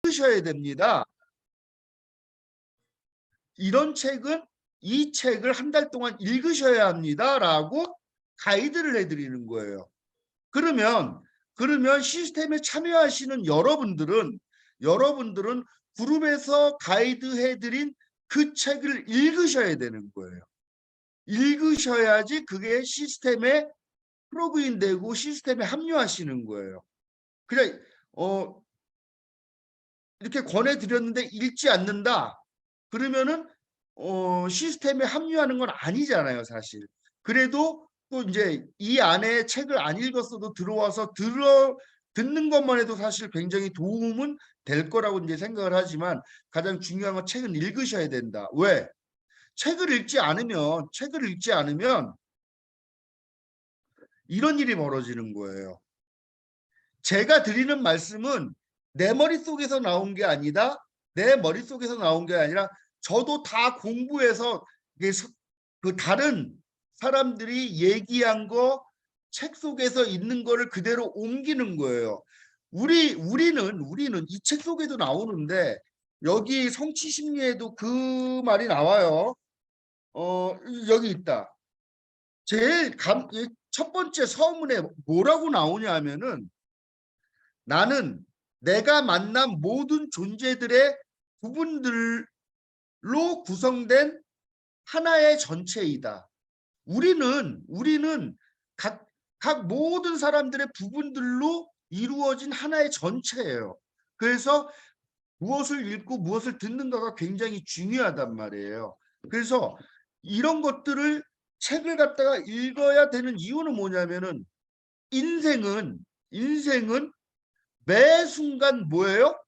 읽으셔야 됩니다. 이런 책은 이 책을 한 달 동안 읽으셔야 합니다라고 가이드를 해드리는 거예요. 그러면 시스템에 참여하시는 여러분들은 그룹에서 가이드해드린 그 책을 읽으셔야 되는 거예요. 읽으셔야지 그게 시스템에 플러그인 되고 시스템에 합류하시는 거예요. 그래 이렇게 권해드렸는데 읽지 않는다. 그러면은 시스템에 합류하는 건 아니잖아요, 사실. 그래도 또 이제 이 안에 책을 안 읽었어도 들어와서 듣는 것만 해도 사실 굉장히 도움은 될 거라고 이제 생각을 하지만 가장 중요한 건 책은 읽으셔야 된다. 왜? 책을 읽지 않으면 이런 일이 벌어지는 거예요. 제가 드리는 말씀은 내 머릿속에서 나온 게 아니다. 내 머릿속에서 나온 게 아니라 저도 다 공부해서 그 다른 사람들이 얘기한 거 책 속에서 있는 거를 그대로 옮기는 거예요. 우리는 이 책 속에도 나오는데 여기 성취 심리에도 그 말이 나와요. 여기 있다. 첫 번째 서문에 뭐라고 나오냐 하면은 나는 내가 만난 모든 존재들의 부분들로 구성된 하나의 전체이다. 우리는 각 모든 사람들의 부분들로 이루어진 하나의 전체예요. 그래서 무엇을 읽고 무엇을 듣는가가 굉장히 중요하단 말이에요. 그래서 이런 것들을 책을 갖다가 읽어야 되는 이유는 뭐냐면은 인생은 매 순간 뭐예요?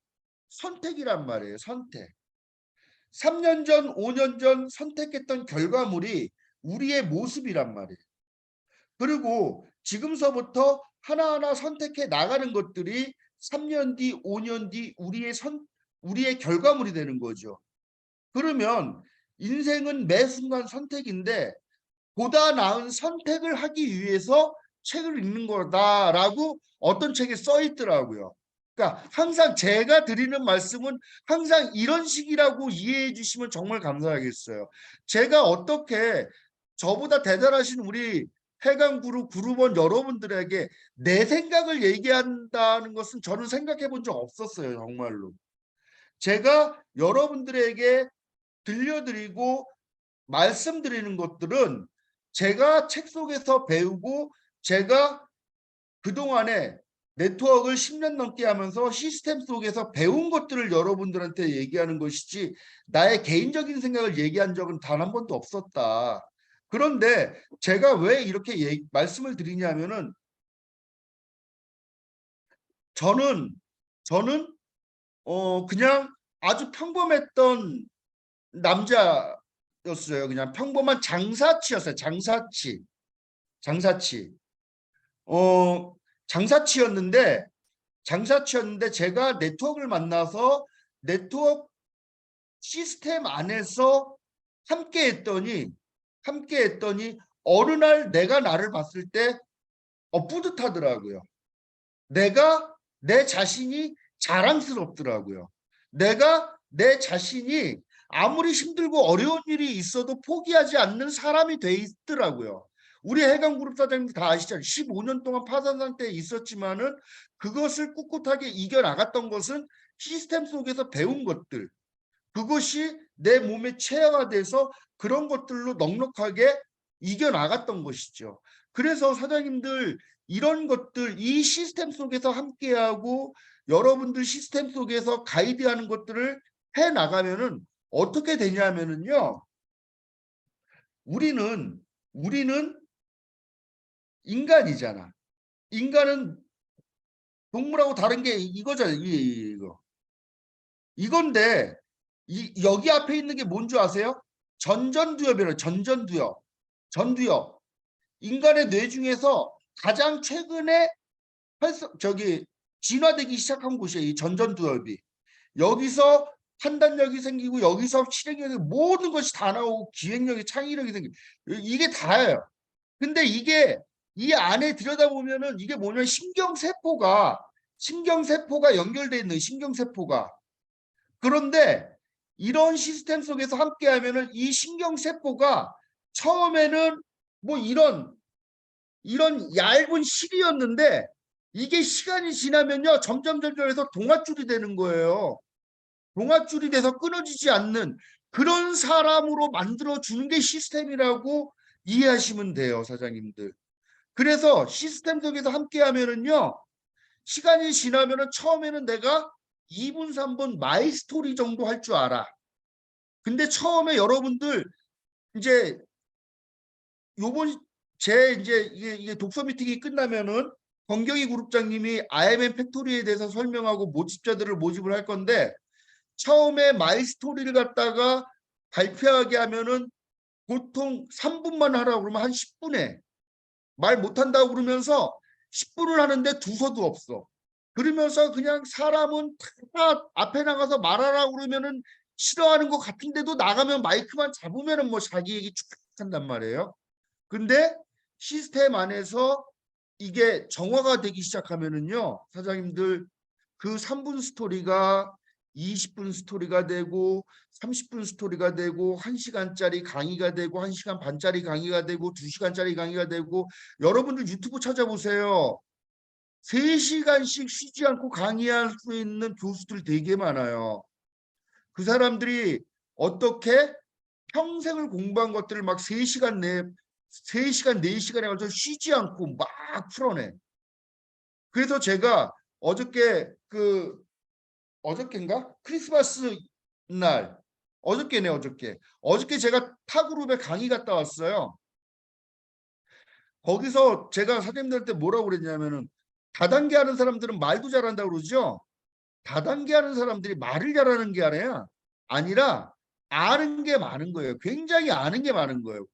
선택이란 말이에요. 선택. 3년 전, 5년 전 선택했던 결과물이 우리의 모습이란 말이에요. 그리고 지금서부터 하나하나 선택해 나가는 것들이 3년 뒤, 5년 뒤 우리의 결과물이 되는 거죠. 그러면 인생은 매 순간 선택인데 보다 나은 선택을 하기 위해서 책을 읽는 거다라고 어떤 책에 써 있더라고요. 그러니까 항상 제가 드리는 말씀은 항상 이런 식이라고 이해해 주시면 정말 감사하겠어요. 제가 어떻게 저보다 대단하신 우리 해강그룹 그룹원 여러분들에게 내 생각을 얘기한다는 것은 저는 생각해 본 적 없었어요. 정말로. 제가 여러분들에게 들려드리고 말씀드리는 것들은 제가 책 속에서 배우고 제가 그동안에 네트워크를 10년 넘게 하면서 시스템 속에서 배운 것들을 여러분들한테 얘기하는 것이지 나의 개인적인 생각을 얘기한 적은 단 한 번도 없었다. 그런데 제가 왜 이렇게 말씀을 드리냐면은 저는 그냥 아주 평범했던 남자였어요. 그냥 평범한 장사치였어요. 장사치. 장사치였는데 제가 네트워크를 만나서 네트워크 시스템 안에서 함께 했더니 어느 날 내가 나를 봤을 때 뿌듯하더라고요. 내 자신이 자랑스럽더라고요. 내 자신이 아무리 힘들고 어려운 일이 있어도 포기하지 않는 사람이 돼 있더라고요. 우리 해강그룹 사장님도 다 아시잖아요. 15년 동안 파산 상태에 있었지만은 그것을 꿋꿋하게 이겨나갔던 것은 시스템 속에서 배운 것들. 그것이 내 몸에 체화돼서 그런 것들로 넉넉하게 이겨나갔던 것이죠. 그래서 사장님들 이런 것들 이 시스템 속에서 함께하고 여러분들 시스템 속에서 가이드하는 것들을 해 나가면은 어떻게 되냐면은요. 우리는 인간이잖아. 인간은 동물하고 다른 게 이거잖아요. 이건데 여기 앞에 있는 게 뭔 줄 아세요? 전두엽이에요. 전두엽. 인간의 뇌 중에서 가장 최근에 진화되기 시작한 곳이에요. 이 전두엽이. 여기서 판단력이 생기고 여기서 실행력이 모든 것이 다 나오고 기획력이 창의력이 생기고 이게 다예요. 근데 이게 이 안에 들여다보면은 이게 뭐냐면 신경세포가 연결돼 있는 신경세포가 그런데 이런 시스템 속에서 함께 하면은 이 신경세포가 처음에는 뭐 이런 얇은 실이었는데 이게 시간이 지나면요 점점 해서 동아줄이 되는 거예요. 동아줄이 돼서 끊어지지 않는 그런 사람으로 만들어 주는 게 시스템이라고 이해하시면 돼요, 사장님들. 그래서 시스템 속에서 함께 하면은요 시간이 지나면은 처음에는 내가 2분 3분 마이 스토리 정도 할 줄 알아. 근데 처음에 여러분들 이제 요번 제 이제 이게 독서 미팅이 끝나면은 권경희 그룹장님이 IMM 팩토리에 대해서 설명하고 모집자들을 모집을 할 건데 처음에 마이 스토리를 갖다가 발표하게 하면은 보통 3분만 하라고 그러면 한 10분에 말 못한다고 그러면서 10분을 하는데 두서도 없어. 그러면서 그냥 사람은 다 앞에 나가서 말하라고 그러면은 싫어하는 것 같은데도 나가면 마이크만 잡으면은 뭐 자기 얘기 쭉 한단 말이에요. 근데 시스템 안에서 이게 정화가 되기 시작하면은요, 사장님들 그 3분 스토리가 20분 스토리가 되고 30분 스토리가 되고 1시간짜리 강의가 되고 1시간 반짜리 강의가 되고 2시간짜리 강의가 되고 여러분들 유튜브 찾아보세요. 3시간씩 쉬지 않고 강의할 수 있는 교수들 되게 많아요. 그 사람들이 어떻게 평생을 공부한 것들을 막 3시간 내에 3시간, 4시간에 걸쳐 쉬지 않고 막 풀어내. 그래서 제가 어저께인가? 크리스마스 날 어저께네 어저께 제가 타그룹에 강의 갔다 왔어요. 거기서 제가 사장님들한테 뭐라고 그랬냐면은 다단계 하는 사람들은 말도 잘한다고 그러죠. 다단계 하는 사람들이 말을 잘하는 게 아니라 아는 게 많은 거예요. 굉장히 아는 게 많은 거예요.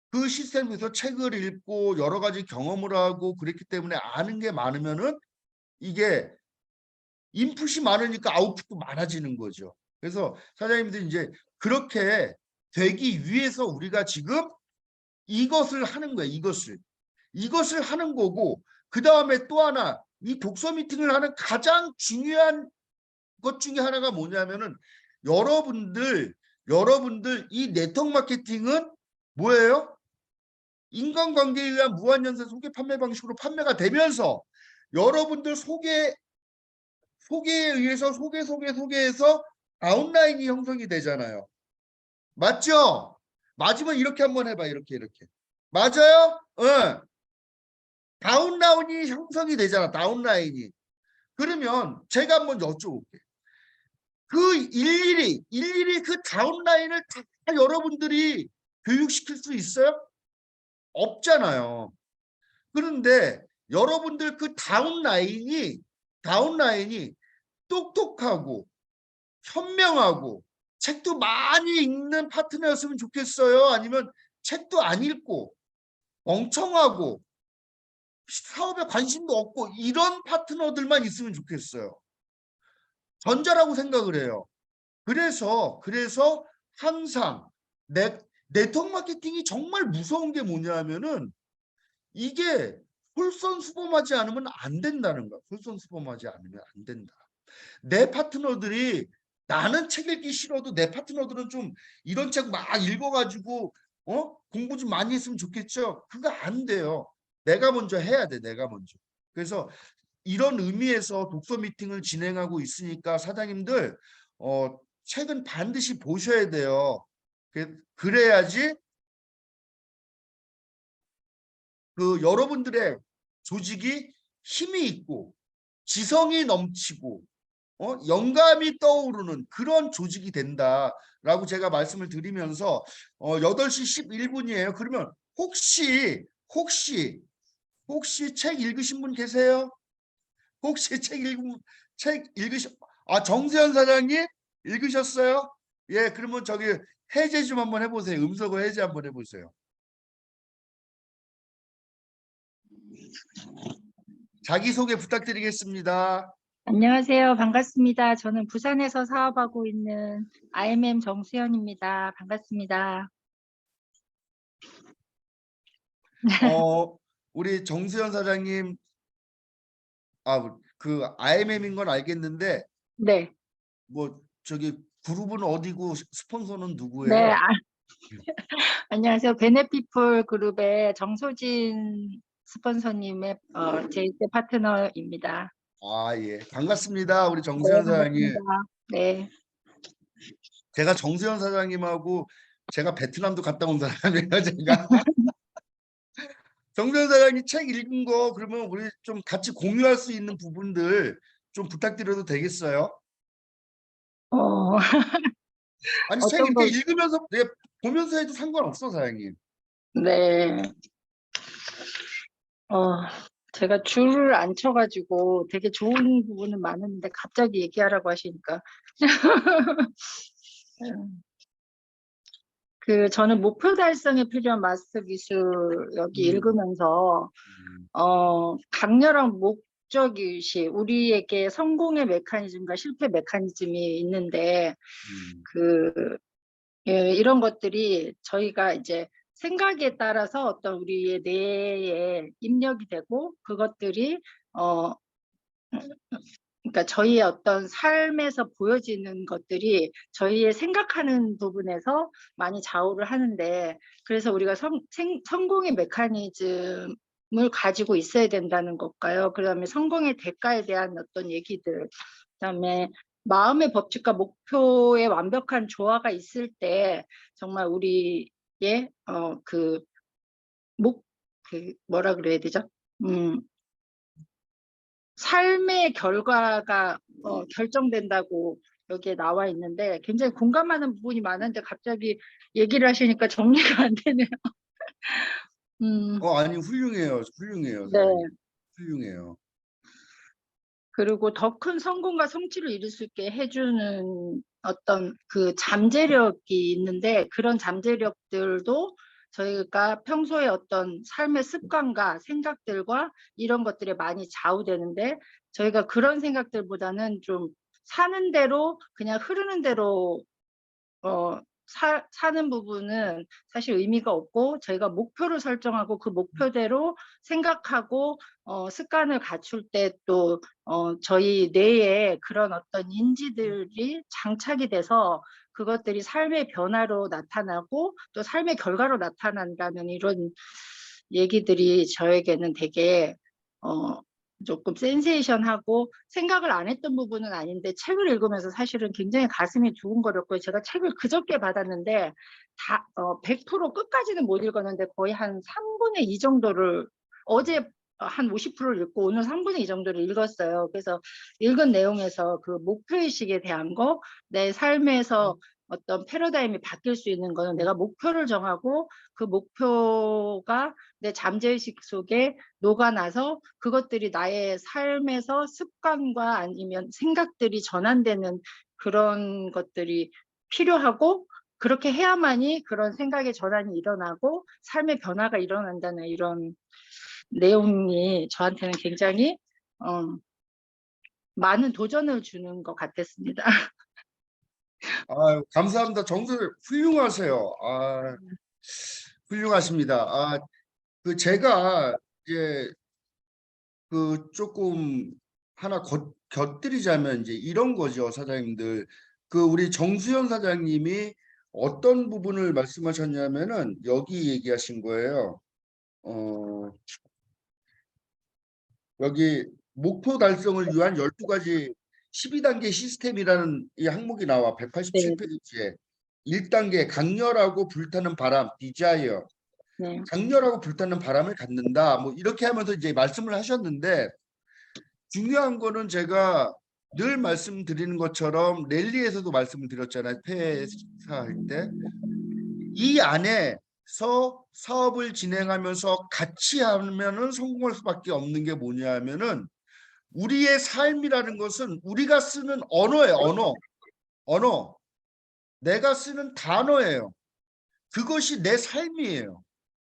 그 시스템에서 책을 읽고 여러 가지 경험을 하고 그랬기 때문에 아는 게 많으면은 이게 인풋이 많으니까 아웃풋도 많아지는 거죠. 그래서 사장님들이 이제 그렇게 되기 위해서 우리가 지금 이것을 하는 거예요. 이것을 하는 거고 그 다음에 또 하나 이 독서 미팅을 하는 가장 중요한 것 중에 하나가 뭐냐면은 여러분들 이 네트워크 마케팅은 뭐예요? 인간관계에 의한 무한연산 소개 판매 방식으로 판매가 되면서 여러분들 소개에 의해서 소개해서 다운라인이 형성이 되잖아요. 맞죠? 맞으면 이렇게 한번 해봐. 이렇게. 맞아요? 응. 다운라인이 형성이 되잖아. 다운라인이. 그러면 제가 한번 여쭤볼게요. 그 일일이 그 다운라인을 다 여러분들이 교육시킬 수 있어요? 없잖아요. 그런데 여러분들 그 다운라인이 똑똑하고 현명하고 책도 많이 읽는 파트너였으면 좋겠어요? 아니면 책도 안 읽고 멍청하고 사업에 관심도 없고 이런 파트너들만 있으면 좋겠어요. 전자라고 생각을 해요. 그래서 항상 네트워크 마케팅이 정말 무서운 게 뭐냐면은 이게 솔선수범하지 않으면 안 된다는 거야. 솔선수범하지 않으면 안 된다. 내 파트너들이 나는 책 읽기 싫어도 내 파트너들은 좀 이런 책 막 읽어가지고 공부 좀 많이 했으면 좋겠죠. 그거 안 돼요. 내가 먼저 해야 돼. 내가 먼저. 그래서 이런 의미에서 독서 미팅을 진행하고 있으니까 사장님들 책은 반드시 보셔야 돼요. 그래야지 그 여러분들의 조직이 힘이 있고 지성이 넘치고 영감이 떠오르는 그런 조직이 된다라고 제가 말씀을 드리면서 8시 11분이에요. 그러면 혹시 책 읽으신 분 계세요? 혹시 책 읽으신 정세현 사장님 읽으셨어요? 예, 그러면 저기 해제 좀 한번 해보세요. 음성어 해제 한번 해보세요. 자기소개 부탁드리겠습니다. 안녕하세요. 반갑습니다. 저는 부산에서 사업하고 있는 IMM 정수연입니다. 반갑습니다. 우리 정수현 사장님, 그 IMM인 건 알겠는데, 네. 뭐 저기 그룹은 어디고 스폰서는 네, 누구예요? 안녕하세요. 베네피플 그룹의 정소진 스폰서님의 제1대 파트너입니다. 아, 예. 반갑습니다. 우리 네, 정수현 사장님. 반갑습니다. 네, 제가 정수현 사장님하고 제가 베트남도 갔다 온 사람이에요, 제가. 정수현 사장님 책 읽은 거 그러면 우리 좀 같이 공유할 수 있는 부분들 좀 부탁드려도 되겠어요? 어, 아니, 책 어떤 이렇게 걸, 읽으면서 네, 보면서 해도 상관없어, 사장님. 네, 어, 제가 줄을 안 쳐가지고 되게 좋은 부분은 많은데 갑자기 얘기하라고 하시니까. 저는 목표 달성에 필요한 마스터 기술 여기 음, 읽으면서 음, 강렬한 목적의식, 우리에게 성공의 메커니즘과 실패 메커니즘이 있는데, 음, 그, 이런 것들이 저희가 이제 생각에 따라서 어떤 우리의 뇌에 입력이 되고, 그것들이, 어, 그러니까 저희의 어떤 삶에서 보여지는 것들이 저희의 생각하는 부분에서 많이 좌우를 하는데, 그래서 우리가 성공의 메커니즘을 가지고 있어야 된다는 것과요. 그다음에 성공의 대가에 대한 어떤 얘기들, 그다음에 마음의 법칙과 목표의 완벽한 조화가 있을 때 정말 우리의 목, 뭐라 그래야 되죠? 음, 삶의 결과가 결정된다고 여기에 나와 있는데 굉장히 공감하는 부분이 많은데 갑자기 얘기를 하시니까 정리가 안 되네요. 음, 아니, 훌륭해요. 훌륭해요, 사장님. 네. 훌륭해요. 그리고 더 큰 성공과 성취를 이룰 수 있게 해주는 어떤 그 잠재력이 있는데 그런 잠재력들도 저희가 평소에 어떤 삶의 습관과 생각들과 이런 것들에 많이 좌우되는데 저희가 그런 생각들보다는 좀 사는 대로 그냥 흐르는 대로 사는 부분은 사실 의미가 없고 저희가 목표를 설정하고 그 목표대로 생각하고 습관을 갖출 때 또 저희 뇌에 그런 어떤 인지들이 장착이 돼서 그것들이 삶의 변화로 나타나고 또 삶의 결과로 나타난다는 이런 얘기들이 저에게는 되게 어, 조금 센세이션하고 생각을 안 했던 부분은 아닌데 책을 읽으면서 사실은 굉장히 가슴이 두근거렸고요. 제가 책을 그저께 받았는데 100% 끝까지는 못 읽었는데 거의 한 3분의 2 정도를 어제 한 50%를 읽고 오늘 3분의 2 정도를 읽었어요. 그래서 읽은 내용에서 그 목표의식에 대한 거, 내 삶에서 어떤 패러다임이 바뀔 수 있는 거는 내가 목표를 정하고 그 목표가 내 잠재의식 속에 녹아나서 그것들이 나의 삶에서 습관과 아니면 생각들이 전환되는 그런 것들이 필요하고 그렇게 해야만이 그런 생각의 전환이 일어나고 삶의 변화가 일어난다는 이런 내용이 저한테는 굉장히 많은 도전을 주는 것 같았습니다. 아, 감사합니다. 정수 훌륭하세요. 아, 훌륭하십니다. 제가 이제 조금 하나 곁들이자면 이제 이런 거죠, 사장님들. 우리 정수현 사장님이 어떤 부분을 말씀하셨냐면은 여기 얘기하신 거예요. 어, 여기 목표 달성을 위한 12가지 12단계 시스템이라는 이 항목이 나와 네, 187페이지에 1단계 강렬하고 불타는 바람, 디자이어. 네, 강렬하고 불타는 바람을 갖는다. 뭐 이렇게 하면서 이제 말씀을 하셨는데 중요한 거는 제가 늘 말씀드리는 것처럼 랠리에서도 말씀을 드렸잖아요. 폐사할 때. 이 안에서 사업을 진행하면서 같이 하면은 성공할 수밖에 없는 게 뭐냐 하면은 우리의 삶이라는 것은 우리가 쓰는 언어예요. 언어. 내가 쓰는 단어예요. 그것이 내 삶이에요.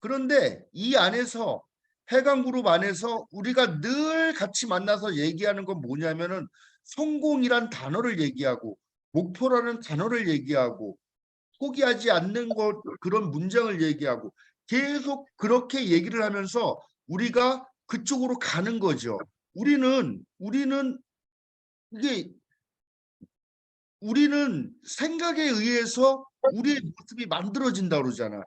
그런데 이 안에서 해강그룹 안에서 우리가 늘 같이 만나서 얘기하는 건 뭐냐면은 성공이란 단어를 얘기하고 목표라는 단어를 얘기하고 포기하지 않는 것 그런 문장을 얘기하고 계속 그렇게 얘기를 하면서 우리가 그쪽으로 가는 거죠. 우리는 이게 우리는 생각에 의해서 우리의 모습이 만들어진다 그러잖아.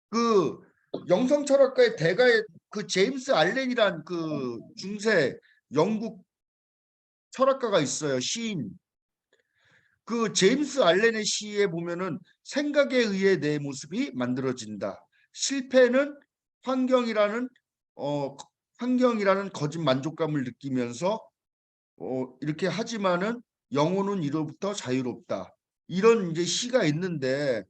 그 영성 철학가의 대가의 그 제임스 알렌이란 그 중세 영국 철학가가 있어요. 시인. 그 제임스 알렌의 시에 보면은 생각에 의해 내 모습이 만들어진다. 실패는 환경이라는 어 환경이라는 거짓 만족감을 느끼면서 이렇게 하지만은 영혼은 이로부터 자유롭다. 이런 이제 시가 있는데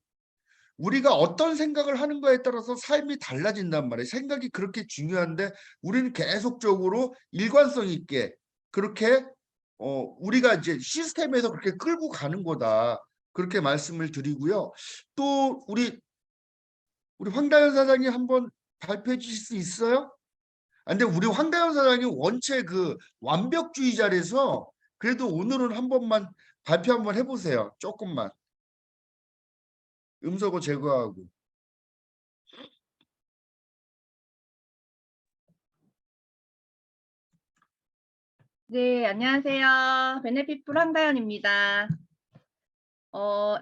우리가 어떤 생각을 하는 거에 따라서 삶이 달라진단 말이에요. 생각이 그렇게 중요한데 우리는 계속적으로 일관성 있게 그렇게 우리가 이제 시스템에서 그렇게 끌고 가는 거다. 그렇게 말씀을 드리고요. 또 우리 황다현 사장님 한번 발표해 주실 수 있어요? 아, 근데 우리 황다현 사장님 원체 그 완벽주의자라서 그래도 오늘은 한 번만 발표 한번 해보세요. 조금만 음소거 제거하고. 네, 안녕하세요. 베네핏풀 황다연입니다.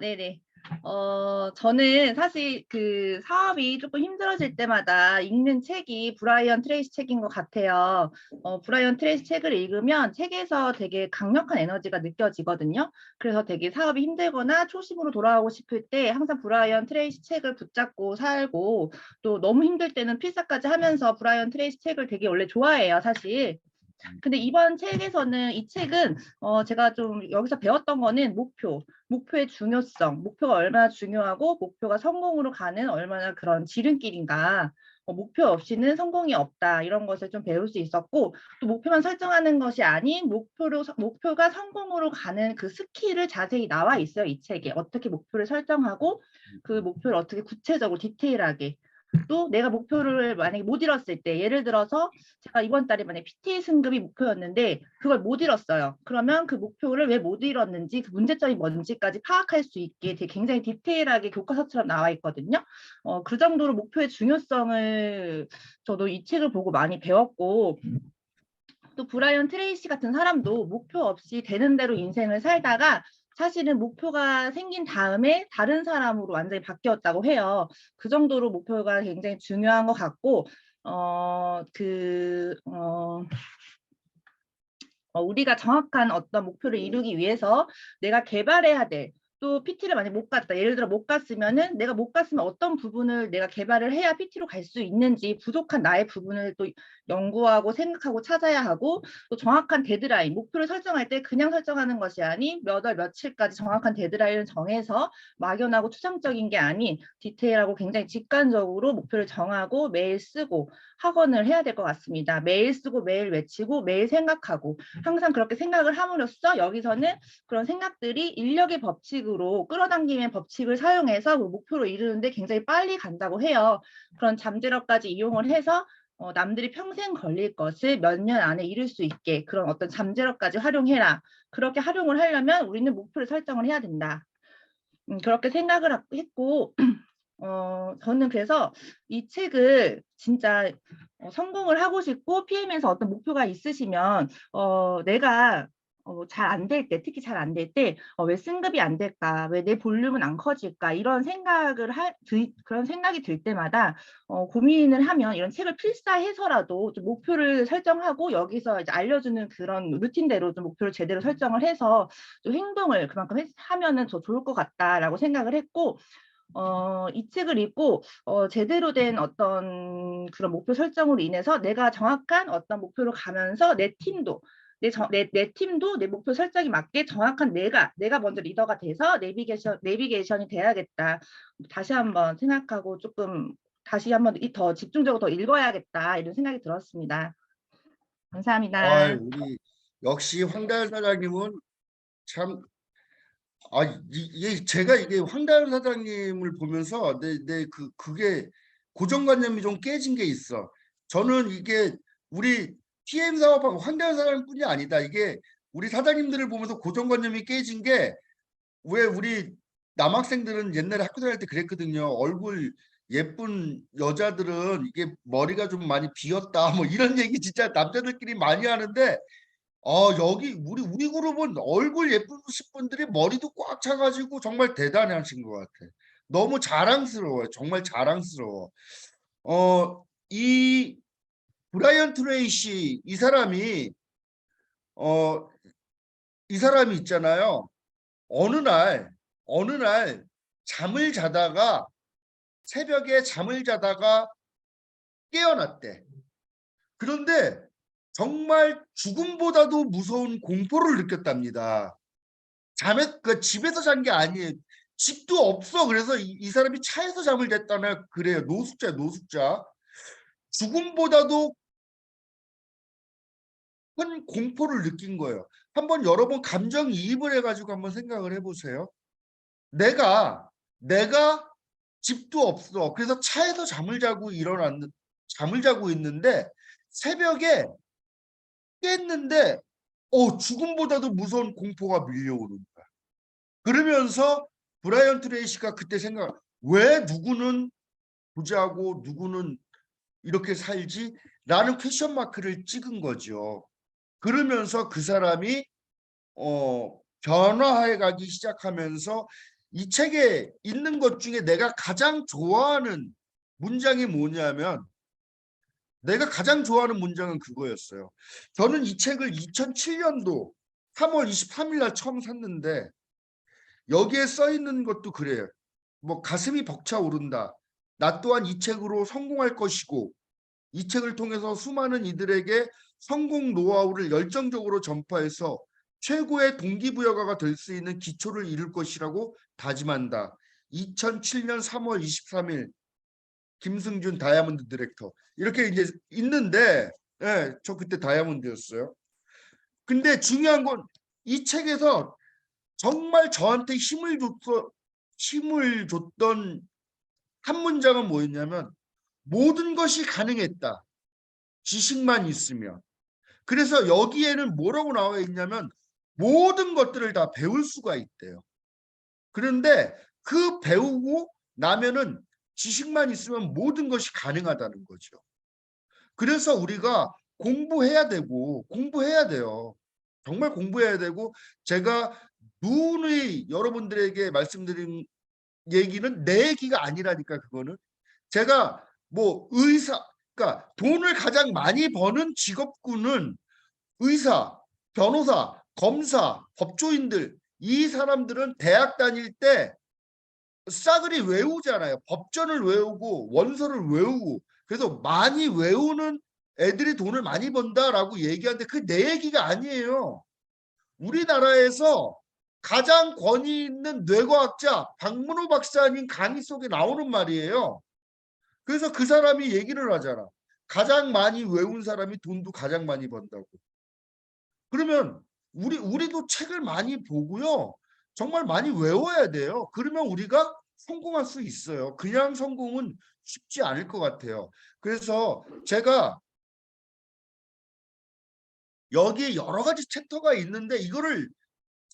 네네. 저는 사실 그 사업이 조금 힘들어질 때마다 읽는 책이 브라이언 트레이시 책인 것 같아요. 브라이언 트레이시 책을 읽으면 책에서 되게 강력한 에너지가 느껴지거든요. 그래서 되게 사업이 힘들거나 초심으로 돌아가고 싶을 때 항상 브라이언 트레이시 책을 붙잡고 살고 또 너무 힘들 때는 필사까지 하면서 브라이언 트레이시 책을 되게 원래 좋아해요, 사실. 근데 이번 책에서는 이 책은 제가 좀 여기서 배웠던 거는 목표의 중요성, 목표가 얼마나 중요하고 목표가 성공으로 가는 얼마나 그런 지름길인가. 목표 없이는 성공이 없다 이런 것을 좀 배울 수 있었고 또 목표만 설정하는 것이 아닌 목표가 성공으로 가는 그 스킬을 자세히 나와 있어요. 이 책에 어떻게 목표를 설정하고 그 목표를 어떻게 구체적으로 디테일하게 또 내가 목표를 만약에 못 이뤘을 때 예를 들어서 제가 이번 달에 만약에 PT 승급이 목표였는데 그걸 못 이뤘어요. 그러면 그 목표를 왜 못 이뤘는지 그 문제점이 뭔지까지 파악할 수 있게 되게 굉장히 디테일하게 교과서처럼 나와 있거든요. 그 정도로 목표의 중요성을 저도 이 책을 보고 많이 배웠고 또 브라이언 트레이시 같은 사람도 목표 없이 되는 대로 인생을 살다가 사실은 목표가 생긴 다음에 다른 사람으로 완전히 바뀌었다고 해요. 그 정도로 목표가 굉장히 중요한 것 같고, 우리가 정확한 어떤 목표를 이루기 위해서 내가 개발해야 될, 또 PT를 만약 못 갔다. 예를 들어 못 갔으면은 내가 못 갔으면 어떤 부분을 내가 개발을 해야 PT로 갈 수 있는지 부족한 나의 부분을 또 연구하고 생각하고 찾아야 하고 또 정확한 데드라인, 목표를 설정할 때 그냥 설정하는 것이 아닌 몇 월 며칠까지 정확한 데드라인을 정해서 막연하고 추상적인 게 아닌 디테일하고 굉장히 직관적으로 목표를 정하고 매일 쓰고 학원을 해야 될 것 같습니다. 매일 쓰고 매일 외치고 매일 생각하고 항상 그렇게 생각을 함으로써 여기서는 그런 생각들이 인력의 법칙으로 끌어당김의 법칙을 사용해서 그 목표를 이루는데 굉장히 빨리 간다고 해요. 그런 잠재력까지 이용을 해서 남들이 평생 걸릴 것을 몇 년 안에 이룰 수 있게 그런 어떤 잠재력까지 활용해라. 그렇게 활용을 하려면 우리는 목표를 설정을 해야 된다. 그렇게 생각을 했고 저는 그래서 이 책을 진짜 성공을 하고 싶고 PM에서 어떤 목표가 있으시면 내가 잘 안 될 때, 특히 잘 안 될 때 왜 승급이 안 될까, 왜 내 볼륨은 안 커질까 이런 그런 생각이 들 때마다 고민을 하면 이런 책을 필사해서라도 좀 목표를 설정하고 여기서 이제 알려주는 그런 루틴대로 좀 목표를 제대로 설정을 해서 좀 행동을 그만큼 하면은 더 좋을 것 같다라고 생각을 했고 이 책을 읽고 제대로 된 어떤 그런 목표 설정으로 인해서 내가 정확한 어떤 목표로 가면서 내 팀도 내 팀도 내 목표 설정에 맞게 정확한 내가 먼저 리더가 돼서 내비게이션이 돼야겠다. 다시 한번 생각하고 조금 다시 한번 더 집중적으로 더 읽어야겠다 이런 생각이 들었습니다. 감사합니다. 우리 역시 황다현 사장님은 참 이게 제가 이게 황다현 사장님을 보면서 그게 고정관념이 좀 깨진 게 있어. 저는 이게 우리 TM 사업하고 황다현 사장님뿐이 아니다. 이게 우리 사장님들을 보면서 고정관념이 깨진 게 왜 우리 남학생들은 옛날에 학교 다닐 때 그랬거든요. 얼굴 예쁜 여자들은 이게 머리가 좀 많이 비었다. 뭐 이런 얘기 진짜 남자들끼리 많이 하는데 여기 우리 그룹은 얼굴 예쁘신 분들이 머리도 꽉 차가지고 정말 대단하신 것 같아. 너무 자랑스러워요. 정말 자랑스러워. 이 브라이언 트레이시 이 사람이 이 사람이 있잖아요. 어느 날 잠을 자다가 새벽에 잠을 자다가 깨어났대. 그런데 정말 죽음보다도 무서운 공포를 느꼈답니다. 집에서 잔 게 아니에요. 집도 없어. 그래서 이 사람이 차에서 잠을 잤다나 그래요. 노숙자. 죽음보다도 큰 공포를 느낀 거예요. 한번 여러분 감정이입을 해가지고 한번 생각을 해보세요. 내가 집도 없어. 그래서 차에서 잠을 자고 있는데 새벽에 깼는데 죽음보다도 무서운 공포가 밀려오는 거야. 그러면서 브라이언 트레이시가 그때 왜 누구는 부자고 누구는 이렇게 살지? 라는 퀘션 마크를 찍은 거죠. 그러면서 그 사람이 변화해 가기 시작하면서 이 책에 있는 것 중에 내가 가장 좋아하는 문장이 뭐냐면 내가 가장 좋아하는 문장은 그거였어요. 저는 이 책을 2007년도 3월 23일 날 처음 샀는데 여기에 써 있는 것도 그래요. 뭐 가슴이 벅차오른다. 나 또한 이 책으로 성공할 것이고 이 책을 통해서 수많은 이들에게 성공 노하우를 열정적으로 전파해서 최고의 동기부여가가 될 수 있는 기초를 이룰 것이라고 다짐한다. 2007년 3월 23일 김승준 다이아몬드 디렉터 이렇게 이제 있는데 저 그때 다이아몬드였어요. 근데 중요한 건 이 책에서 정말 저한테 힘을 줬던 한 문장은 뭐였냐면 모든 것이 가능했다. 지식만 있으면. 그래서 여기에는 뭐라고 나와 있냐면 모든 것들을 다 배울 수가 있대요. 그런데 그 배우고 나면은 지식만 있으면 모든 것이 가능하다는 거죠. 그래서 우리가 공부해야 돼요. 정말 공부해야 되고 제가 누누이 여러분들에게 말씀드린 얘기는 내 얘기가 아니라니까 그거는 제가 뭐 그러니까 돈을 가장 많이 버는 직업군은 의사, 변호사, 검사, 법조인들 이 사람들은 대학 다닐 때 싸그리 외우잖아요. 법전을 외우고 원서를 외우고 그래서 많이 외우는 애들이 돈을 많이 번다라고 얘기하는데 그게 내 얘기가 아니에요. 우리나라에서 가장 권위 있는 뇌과학자 박문호 박사님 강의 속에 나오는 말이에요. 그래서 그 사람이 얘기를 하잖아. 가장 많이 외운 사람이 돈도 가장 많이 번다고. 그러면 우리도 책을 많이 보고요. 정말 많이 외워야 돼요. 그러면 우리가 성공할 수 있어요. 그냥 성공은 쉽지 않을 것 같아요. 그래서 제가 여기에 여러 가지 챕터가 있는데 이거를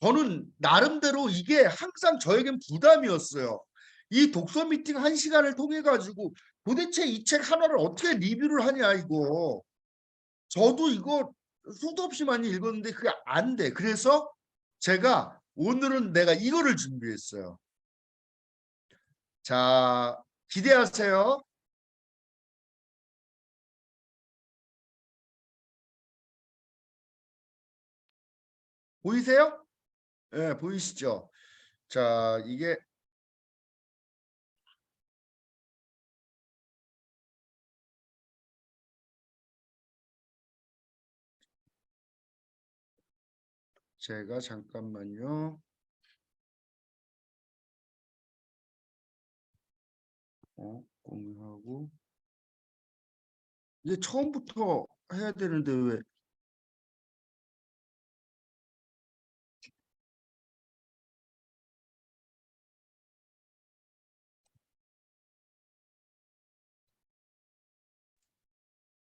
저는 나름대로 이게 항상 저에겐 부담이었어요. 이 독서 미팅 1시간을 통해 가지고 도대체 이 책 하나를 어떻게 리뷰를 하냐 이거. 저도 이거 수도 없이 많이 읽었는데 그게 안 돼. 그래서 제가 오늘은 내가 이거를 준비했어요. 자, 기대하세요. 보이세요? 네, 보이시죠? 자, 이게 제가 잠깐만요. 공유하고 이제 처음부터 해야 되는데 왜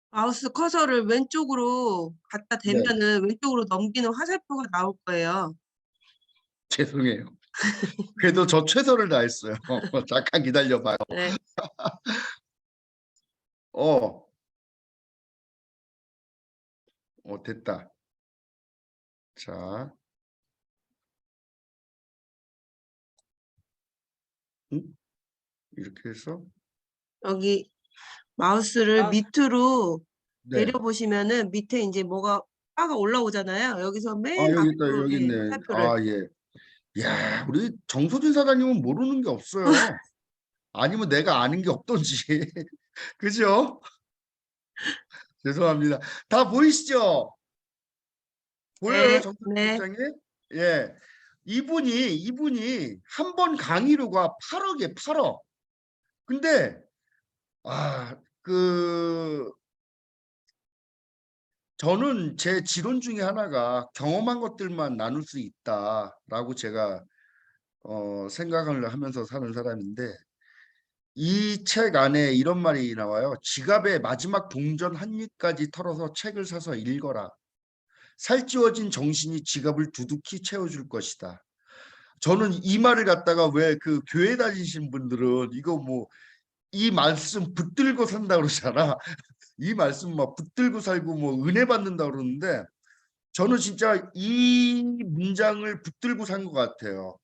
마우스 커서를 왼쪽으로 갖다 네, 대면은 왼쪽으로 넘기는 화살표가 나올 거예요. 죄송해요. 그래도 저 최선을 다했어요. 잠깐 기다려봐요. 네. 됐다. 자, 이렇게 해서 여기 마우스를 아. 밑으로 네. 내려보시면은 밑에 이제 뭐가 바가 올라오잖아요. 여기서 아, 맨 여기 있다. 앞으로 여기 예, 있네. 화살표를 아, 예. 야, 우리 정소진 사장님은 모르는 게 없어요. 아니면 내가 아는 게 없던지. 그죠? 죄송합니다. 다 보이시죠? 보여요, 네, 정소진 네. 실장님? 예. 이분이 한 번 강의료가 8억이에요, 8억. 근데 저는 제 지론 중에 하나가 경험한 것들만 나눌 수 있다라고 제가 생각을 하면서 사는 사람인데, 이 책 안에 이런 말이 나와요. 지갑의 마지막 동전 한 입까지 털어서 책을 사서 읽어라. 살찌워진 정신이 지갑을 두둑히 채워줄 것이다. 저는 이 말을 갖다가 왜 그 교회 다니신 분들은 이거 뭐 이 말씀 붙들고 산다 그러잖아. 이 말씀 막 붙들고 살고 뭐 은혜 받는다 그러는데, 저는 진짜 이 문장을 붙들고 산 것 같아요.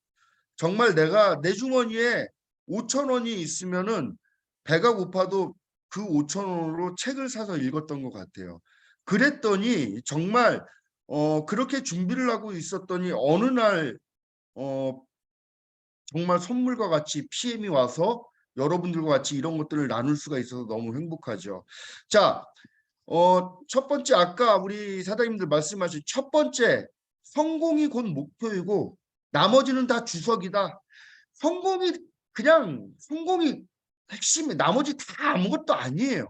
정말 내가 내 주머니에 5천 원이 있으면은 배가 고파도 그 5천 원으로 책을 사서 읽었던 것 같아요. 그랬더니 정말 그렇게 준비를 하고 있었더니 어느 날 어, 정말 선물과 같이 PM이 와서 여러분들과 같이 이런 것들을 나눌 수가 있어서 너무 행복하죠. 자, 첫 번째 아까 우리 사장님들 말씀하신 첫 번째, 성공이 곧 목표이고 나머지는 다 주석이다. 성공이 핵심이, 나머지 다 아무것도 아니에요.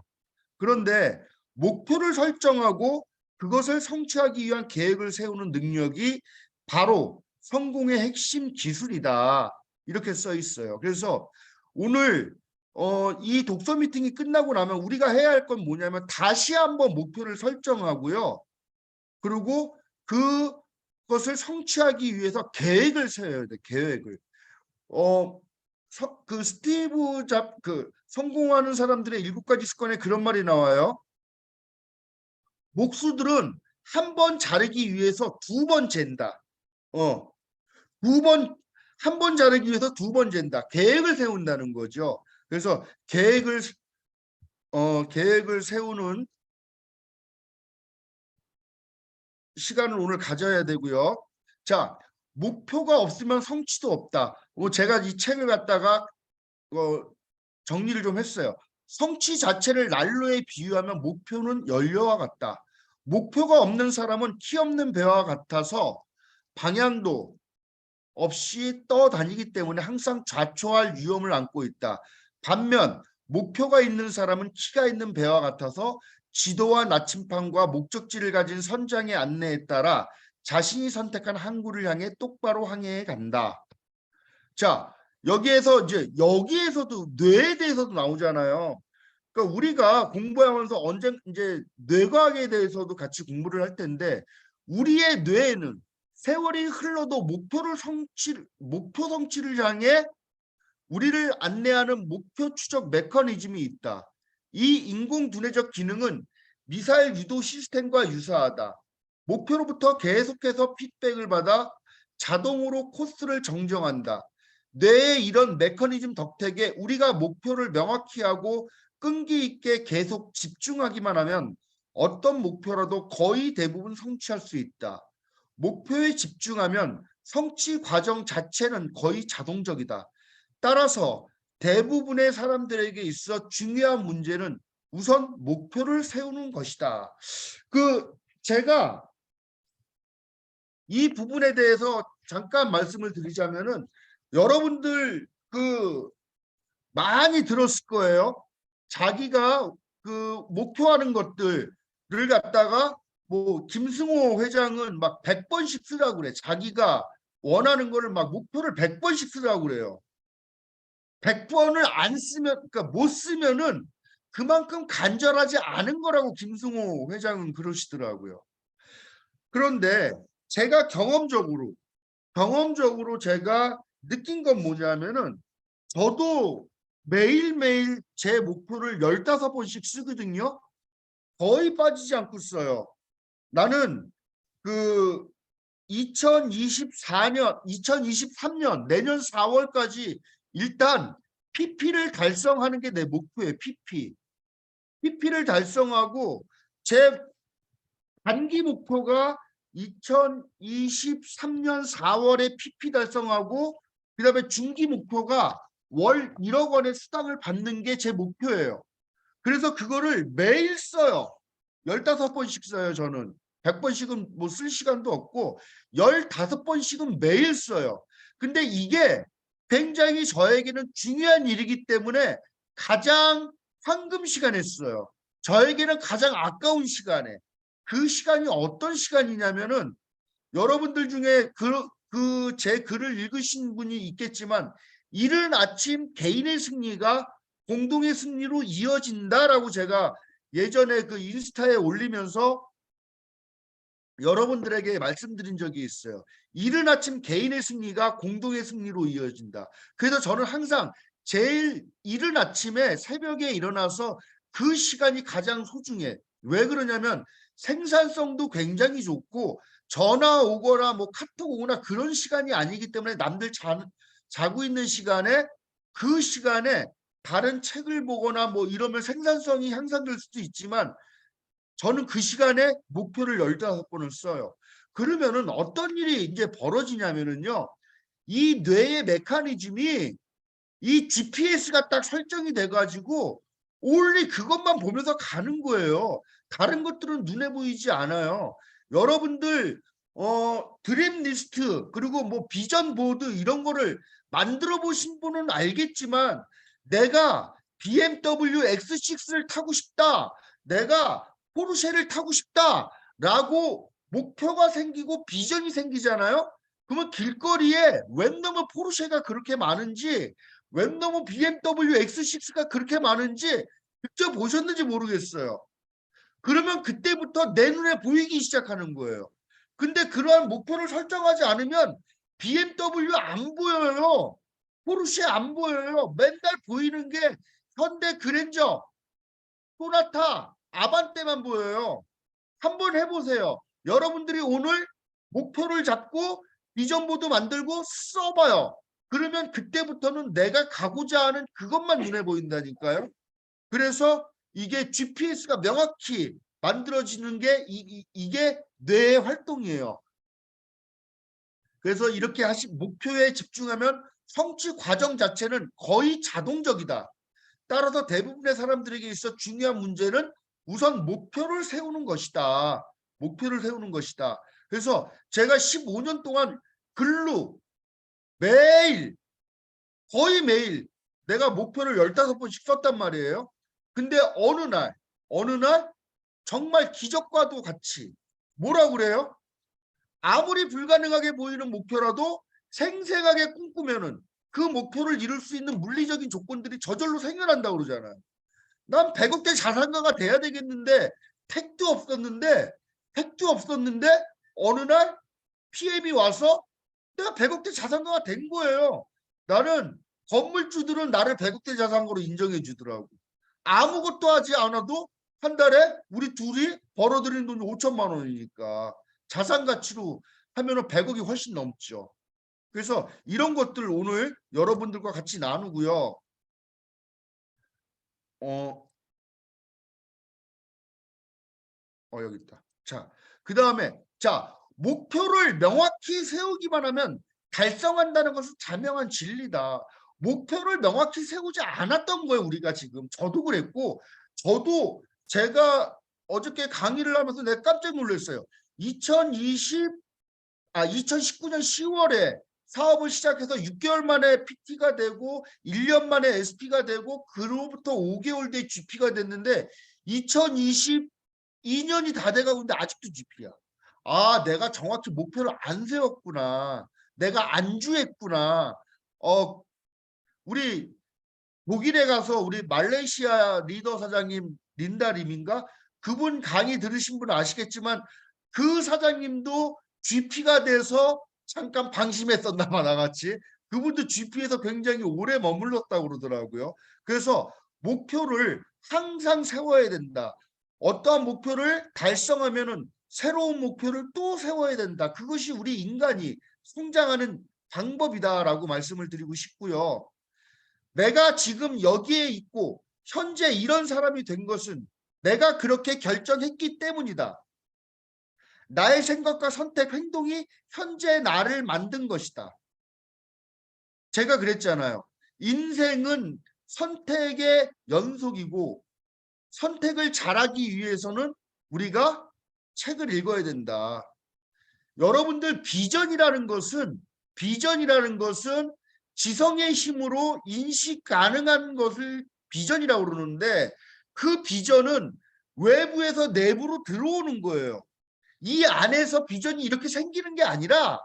그런데 목표를 설정하고 그것을 성취하기 위한 계획을 세우는 능력이 바로 성공의 핵심 기술이다. 이렇게 써 있어요. 그래서 오늘 이 독서 미팅이 끝나고 나면 우리가 해야 할 건 뭐냐면 다시 한번 목표를 설정하고요. 그리고 그것을 성취하기 위해서 계획을 세워야 돼. 계획을. 그 스티브 잡 그 성공하는 사람들의 7가지 습관에 그런 말이 나와요. 목수들은 한 번 자르기 위해서 2번 잰다. 한 번 자르기 위해서 2번 잰다. 계획을 세운다는 거죠. 그래서 계획을 세우는 시간을 오늘 가져야 되고요. 자, 목표가 없으면 성취도 없다. 제가 이 책을 갖다가 정리를 좀 했어요. 성취 자체를 난로에 비유하면 목표는 연료와 같다. 목표가 없는 사람은 키 없는 배와 같아서 방향도 없이 떠다니기 때문에 항상 좌초할 위험을 안고 있다. 반면 목표가 있는 사람은 키가 있는 배와 같아서 지도와 나침판과 목적지를 가진 선장의 안내에 따라 자신이 선택한 항구를 향해 똑바로 항해해 간다. 자, 여기에서도 뇌에 대해서도 나오잖아요. 그러니까 우리가 공부하면서 이제 뇌과학에 대해서도 같이 공부를 할 텐데, 우리의 뇌에는 세월이 흘러도 목표 성취를 향해 우리를 안내하는 목표 추적 메커니즘이 있다. 이 인공 두뇌적 기능은 미사일 유도 시스템과 유사하다. 목표로부터 계속해서 피드백을 받아 자동으로 코스를 정정한다. 뇌의 이런 메커니즘 덕택에 우리가 목표를 명확히 하고 끈기 있게 계속 집중하기만 하면 어떤 목표라도 거의 대부분 성취할 수 있다. 목표에 집중하면 성취 과정 자체는 거의 자동적이다. 따라서 대부분의 사람들에게 있어 중요한 문제는 우선 목표를 세우는 것이다. 제가 이 부분에 대해서 잠깐 말씀을 드리자면은, 여러분들 많이 들었을 거예요. 자기가 목표하는 것들을 갖다가 뭐 김승호 회장은 막 100번씩 쓰라고 그래. 자기가 원하는 거를 막 목표를 100번씩 쓰라고 그래요. 100번을 안 쓰면, 그러니까 못 쓰면은 그만큼 간절하지 않은 거라고 김승호 회장은 그러시더라고요. 그런데 제가 경험적으로 제가 느낀 건 뭐냐면은, 저도 매일매일 제 목표를 15번씩 쓰거든요. 거의 빠지지 않고 써요. 나는 2023년 내년 4월까지 일단 PP를 달성하는 게 내 목표예요. PP를 달성하고 제 단기 목표가 2023년 4월에 PP 달성하고 그다음에 중기 목표가 월 1억 원의 수당을 받는 게 제 목표예요. 그래서 그거를 매일 써요. 15번씩 써요, 저는. 100번씩은 뭐 쓸 시간도 없고 15번씩은 매일 써요. 근데 이게 굉장히 저에게는 중요한 일이기 때문에 가장 황금 시간에 써요. 저에게는 가장 아까운 시간에. 그 시간이 어떤 시간이냐면은 여러분들 중에 제 글을 읽으신 분이 있겠지만 이른 아침 개인의 승리가 공동의 승리로 이어진다라고 제가 예전에 그 인스타에 올리면서 여러분들에게 말씀드린 적이 있어요. 이른 아침 개인의 승리가 공동의 승리로 이어진다. 그래서 저는 항상 제일 이른 아침에 새벽에 일어나서 그 시간이 가장 소중해. 왜 그러냐면 생산성도 굉장히 좋고 전화 오거나 뭐 카톡 오거나 그런 시간이 아니기 때문에 남들 자고 있는 시간에 그 시간에 다른 책을 보거나 뭐 이러면 생산성이 향상될 수도 있지만 저는 그 시간에 목표를 15번을 써요. 그러면은 어떤 일이 이제 벌어지냐면은요. 이 뇌의 메커니즘이 이 GPS가 딱 설정이 돼가지고 올리 그것만 보면서 가는 거예요. 다른 것들은 눈에 보이지 않아요. 여러분들 드림 리스트 그리고 뭐 비전 보드 이런 거를 만들어 보신 분은 알겠지만 내가 BMW X6를 타고 싶다. 내가 포르쉐를 타고 싶다라고 목표가 생기고 비전이 생기잖아요. 그러면 길거리에 웬 놈의 포르쉐가 그렇게 많은지 웬 놈의 BMW X6가 그렇게 많은지 직접 보셨는지 모르겠어요. 그러면 그때부터 내 눈에 보이기 시작하는 거예요. 근데 그러한 목표를 설정하지 않으면 BMW 안 보여요. 포르쉐 안 보여요. 맨날 보이는 게 현대 그랜저, 소나타, 아반떼만 보여요. 한번 해보세요. 여러분들이 오늘 목표를 잡고 비전보드 만들고 써봐요. 그러면 그때부터는 내가 가고자 하는 그것만 눈에 보인다니까요. 그래서 이게 GPS가 명확히 만들어지는 게 이게 뇌의 활동이에요. 그래서 이렇게 목표에 집중하면 성취 과정 자체는 거의 자동적이다. 따라서 대부분의 사람들에게 있어 중요한 문제는 우선 목표를 세우는 것이다. 목표를 세우는 것이다. 그래서 제가 15년 동안 글로 매일 거의 매일 내가 목표를 15번씩 썼단 말이에요. 근데 어느 날 정말 기적과도 같이 뭐라고 그래요? 아무리 불가능하게 보이는 목표라도 생생하게 꿈꾸면은 그 목표를 이룰 수 있는 물리적인 조건들이 저절로 생겨난다고 그러잖아요. 난 100억대 자산가가 돼야 되겠는데 택도 없었는데 어느 날 PM이 와서 내가 100억대 자산가가 된 거예요. 나는 건물주들은 나를 100억대 자산가로 인정해 주더라고. 아무것도 하지 않아도 한 달에 우리 둘이 벌어들이는 돈이 5천만 원이니까 자산 가치로 하면은 100억이 훨씬 넘죠. 그래서 이런 것들 오늘 여러분들과 같이 나누고요. 여기 있다. 자, 그다음에 목표를 명확히 세우기만 하면 달성한다는 것은 자명한 진리다. 목표를 명확히 세우지 않았던 거예요, 우리가 지금. 저도 그랬고, 제가 어저께 강의를 하면서 내가 깜짝 놀랐어요. 2019년 10월에 사업을 시작해서 6개월 만에 PT가 되고 1년 만에 SP가 되고 그로부터 5개월 뒤에 GP가 됐는데 2022년이 다 돼가고 있는데 아직도 GP야. 아, 내가 정확히 목표를 안 세웠구나. 내가 안주했구나. 우리 독일에 가서 우리 말레이시아 리더 사장님 린다림인가? 그분 강의 들으신 분은 아시겠지만 그 사장님도 GP가 돼서 잠깐 방심했었나 봐 나같이. 그분도 GP에서 굉장히 오래 머물렀다고 그러더라고요. 그래서 목표를 항상 세워야 된다. 어떠한 목표를 달성하면은 새로운 목표를 또 세워야 된다. 그것이 우리 인간이 성장하는 방법이다라고 말씀을 드리고 싶고요. 내가 지금 여기에 있고 현재 이런 사람이 된 것은 내가 그렇게 결정했기 때문이다. 나의 생각과 선택, 행동이 현재 나를 만든 것이다. 제가 그랬잖아요. 인생은 선택의 연속이고 선택을 잘하기 위해서는 우리가 책을 읽어야 된다. 여러분들 비전이라는 것은 지성의 힘으로 인식 가능한 것을 비전이라고 그러는데 그 비전은 외부에서 내부로 들어오는 거예요. 이 안에서 비전이 이렇게 생기는 게 아니라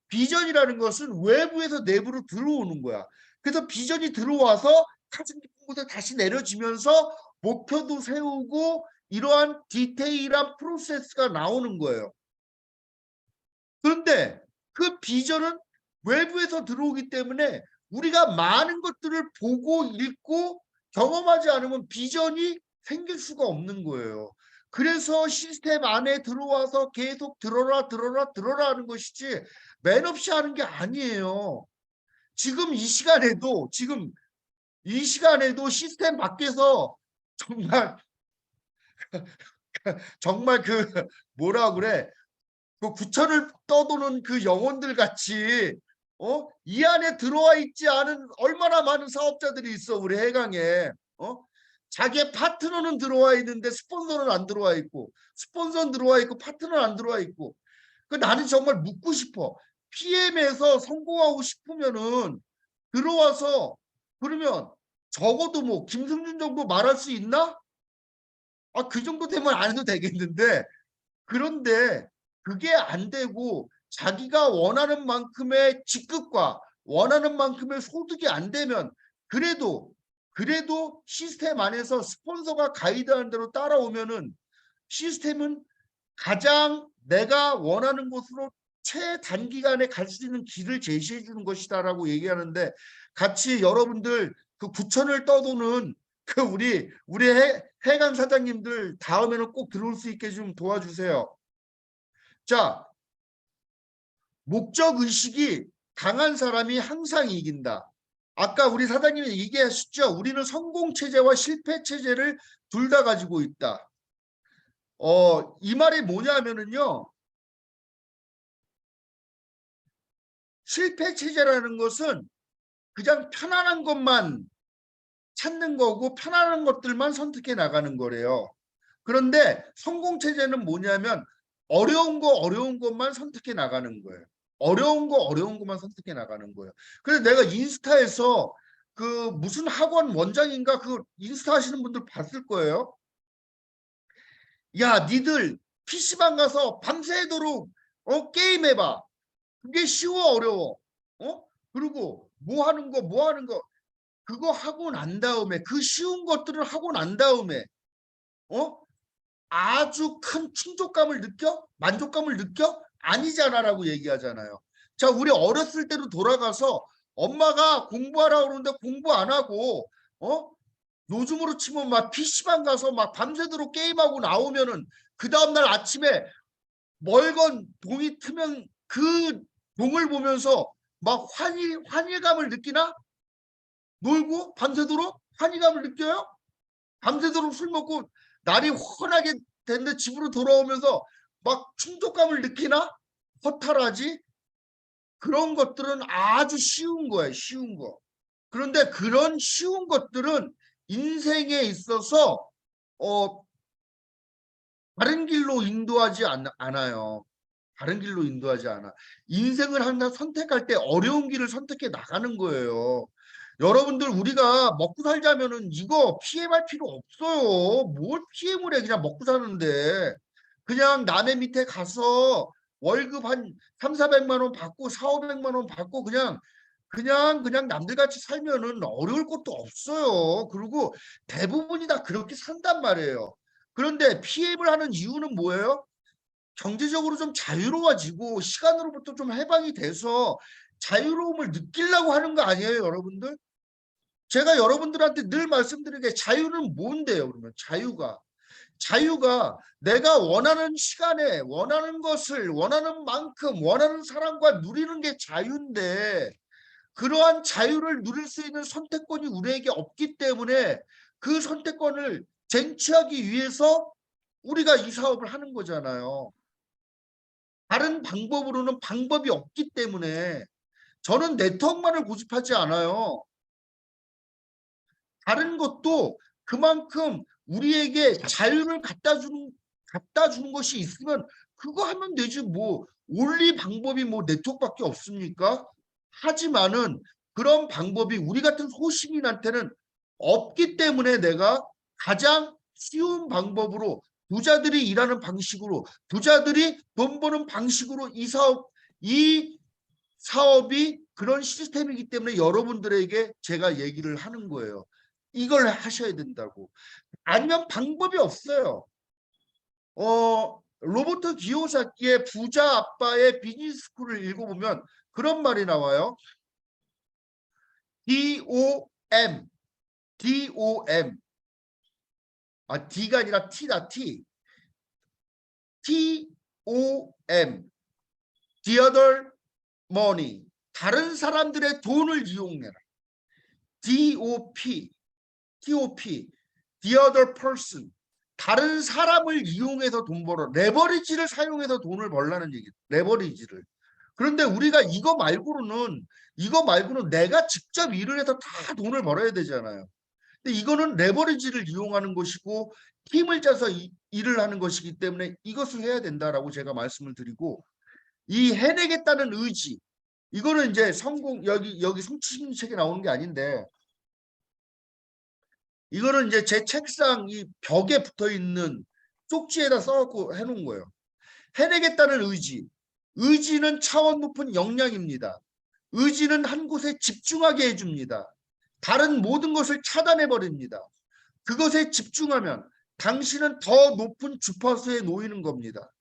비전이라는 것은 외부에서 내부로 들어오는 거야. 그래서 비전이 들어와서 가슴 깊은 곳에 다시 내려지면서 목표도 세우고 이러한 디테일한 프로세스가 나오는 거예요. 그런데 그 비전은 외부에서 들어오기 때문에 우리가 많은 것들을 보고 읽고 경험하지 않으면 비전이 생길 수가 없는 거예요. 그래서 시스템 안에 들어와서 계속 들어라 하는 것이지 맨없이 하는 게 아니에요. 지금 이 시간에도 시스템 밖에서 정말 그 뭐라 그래, 그 구천을 떠도는 그 영혼들 같이 이 안에 들어와 있지 않은 얼마나 많은 사업자들이 있어 우리 해강에. 자기의 파트너는 들어와 있는데 스폰서는 안 들어와 있고, 스폰서는 들어와 있고 파트너는 안 들어와 있고. 그 나는 정말 묻고 싶어. PM에서 성공하고 싶으면은 들어와서 그러면 적어도 뭐 김승준 정도 말할 수 있나? 그 정도 되면 안 해도 되겠는데, 그런데 그게 안 되고 자기가 원하는 만큼의 직급과 원하는 만큼의 소득이 안 되면 그래도 시스템 안에서 스폰서가 가이드하는 대로 따라오면은 시스템은 가장 내가 원하는 곳으로 최단기간에 갈 수 있는 길을 제시해 주는 것이다라고 얘기하는데, 같이 여러분들 그 구천을 떠도는 그 우리 해강 사장님들 다음에는 꼭 들어올 수 있게 좀 도와주세요. 자, 목적 의식이 강한 사람이 항상 이긴다. 아까 우리 사장님이 얘기하셨죠. 우리는 성공 체제와 실패 체제를 둘 다 가지고 있다. 이 말이 뭐냐면은요. 실패 체제라는 것은 그냥 편안한 것만 찾는 거고 편안한 것들만 선택해 나가는 거래요. 그런데 성공 체제는 뭐냐면 어려운 것만 선택해 나가는 거예요. 어려운 것만 선택해 나가는 거예요. 그래서 내가 인스타에서 그 무슨 학원 원장인가 그 인스타 하시는 분들 봤을 거예요. 야, 니들 PC방 가서 밤새도록 게임해봐. 그게 쉬워 어려워? 그리고 뭐 하는 거 그거 하고 난 다음에 그 쉬운 것들을 하고 난 다음에 아주 큰 충족감을 느껴? 만족감을 느껴? 아니잖아라고 얘기하잖아요. 자, 우리 어렸을 때로 돌아가서 엄마가 공부하라 그러는데 공부 안 하고 요즘으로 치면 막 PC방 가서 막 밤새도록 게임하고 나오면은 그 다음날 아침에 멀건 동이 트면 그 동을 보면서 막 환희감을 느끼나? 놀고 밤새도록 환희감을 느껴요? 밤새도록 술 먹고 날이 훤하게 됐는데 집으로 돌아오면서 막 충족감을 느끼나? 허탈하지? 그런 것들은 아주 쉬운 거예요. 쉬운 거. 그런데 그런 쉬운 것들은 인생에 있어서 다른 길로 인도하지 않아요. 다른 길로 인도하지 않아. 인생을 하나 선택할 때 어려운 길을 선택해 나가는 거예요. 여러분들 우리가 먹고 살자면은 이거 PM할 필요 없어요. 뭘 PM을 해. 그냥 먹고 사는데. 그냥 남의 밑에 가서 월급 한 300~400만 원 받고 400~500만 원 받고 그냥 남들같이 살면은 어려울 것도 없어요. 그리고 대부분이 다 그렇게 산단 말이에요. 그런데 PM을 하는 이유는 뭐예요? 경제적으로 좀 자유로워지고 시간으로부터 좀 해방이 돼서 자유로움을 느끼려고 하는 거 아니에요, 여러분들? 제가 여러분들한테 늘 말씀드리는 게 자유는 뭔데요, 그러면? 자유가 내가 원하는 시간에 원하는 것을 원하는 만큼 원하는 사람과 누리는 게 자유인데 그러한 자유를 누릴 수 있는 선택권이 우리에게 없기 때문에 그 선택권을 쟁취하기 위해서 우리가 이 사업을 하는 거잖아요. 다른 방법으로는 방법이 없기 때문에 저는 네트워크만을 고집하지 않아요. 다른 것도 그만큼 우리에게 자유를 갖다 주는 것이 있으면 그거 하면 되지 뭐 올리 방법이 뭐 네트워크밖에 없습니까? 하지만은 그런 방법이 우리 같은 소시민한테는 없기 때문에 내가 가장 쉬운 방법으로 부자들이 일하는 방식으로 부자들이 돈 버는 방식으로 이 사업이 그런 시스템이기 때문에 여러분들에게 제가 얘기를 하는 거예요. 이걸 하셔야 된다고. 아니면 방법이 없어요. 로버트 기요사키의 부자 아빠의 비즈니스 스쿨을 읽어보면 그런 말이 나와요. DOM. D가 아니라 T다. TOM. The other money. 다른 사람들의 돈을 이용해라. TOP. The other person. 다른 사람을 이용해서 돈 벌어. 레버리지를 사용해서 돈을 벌라는 얘기예요. 레버리지를. 그런데 우리가 이거 말고는 내가 직접 일을 해서 다 돈을 벌어야 되잖아요. 근데 이거는 레버리지를 이용하는 것이고 힘을 짜서 일을 하는 것이기 때문에 이것을 해야 된다라고 제가 말씀을 드리고 이 해내겠다는 의지 이거는 이제 성공 여기 성취심리책에 나오는 게 아닌데 이거는 이제 제 책상 이 벽에 붙어 있는 쪽지에다 써갖고 해놓은 거예요. 해내겠다는 의지. 의지는 차원 높은 역량입니다. 의지는 한 곳에 집중하게 해줍니다. 다른 모든 것을 차단해 버립니다. 그것에 집중하면 당신은 더 높은 주파수에 놓이는 겁니다.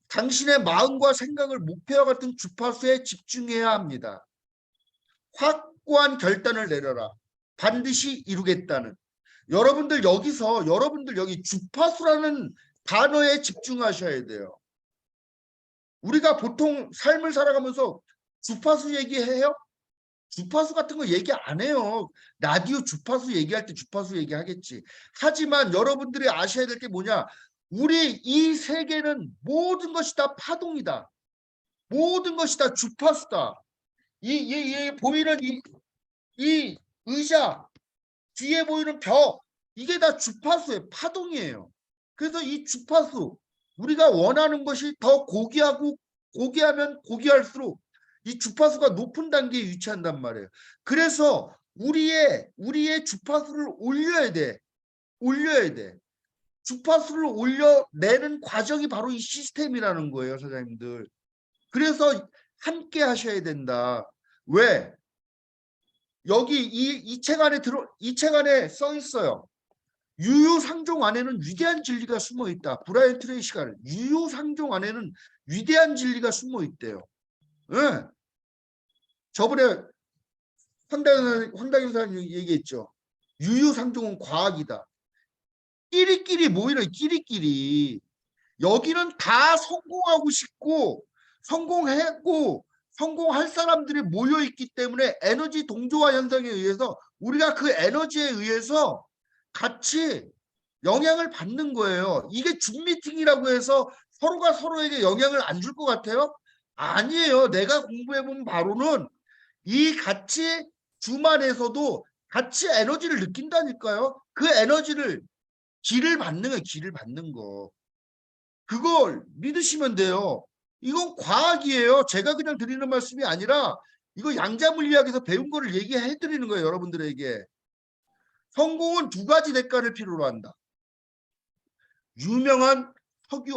당신의 마음과 생각을 목표와 같은 주파수에 집중해야 합니다. 확고한 결단을 내려라. 반드시 이루겠다는. 여러분들 여기 주파수라는 단어에 집중하셔야 돼요. 우리가 보통 삶을 살아가면서 주파수 얘기해요? 주파수 같은 거 얘기 안 해요. 라디오 주파수 얘기할 때 주파수 얘기하겠지. 하지만 여러분들이 아셔야 될 게 뭐냐? 우리 이 세계는 모든 것이 다 파동이다. 모든 것이 다 주파수다. 보이는 이 의자, 뒤에 보이는 벽, 이게 다 주파수의 파동이에요. 그래서 이 주파수, 우리가 원하는 것이 더 고귀하면 고귀할수록 이 주파수가 높은 단계에 위치한단 말이에요. 그래서 우리의 주파수를 올려야 돼. 주파수를 올려내는 과정이 바로 이 시스템이라는 거예요, 사장님들. 그래서 함께 하셔야 된다. 왜? 여기 이 책 안에 써 있어요. 유유상종 안에는 위대한 진리가 숨어 있다. 브라이언 트레이시가 유유상종 안에는 위대한 진리가 숨어 있대요. 네. 저번에 황당현 사장님 얘기했죠. 유유상종은 과학이다. 끼리끼리 모이는 끼리끼리. 여기는 다 성공하고 싶고 성공할 사람들이 모여 있기 때문에 에너지 동조화 현상에 의해서 우리가 그 에너지에 의해서 같이 영향을 받는 거예요. 이게 줌 미팅이라고 해서 서로가 서로에게 영향을 안 줄 것 같아요? 아니에요. 내가 공부해본 바로는 이 같이 줌 안에서도 같이 에너지를 느낀다니까요. 그 에너지를 기를 받는 거예요. 기를 받는 거. 그걸 믿으시면 돼요. 이건 과학이에요. 제가 그냥 드리는 말씀이 아니라 이거 양자물리학에서 배운 거를 얘기해 드리는 거예요. 여러분들에게. 성공은 두 가지 대가를 필요로 한다. 유명한 석유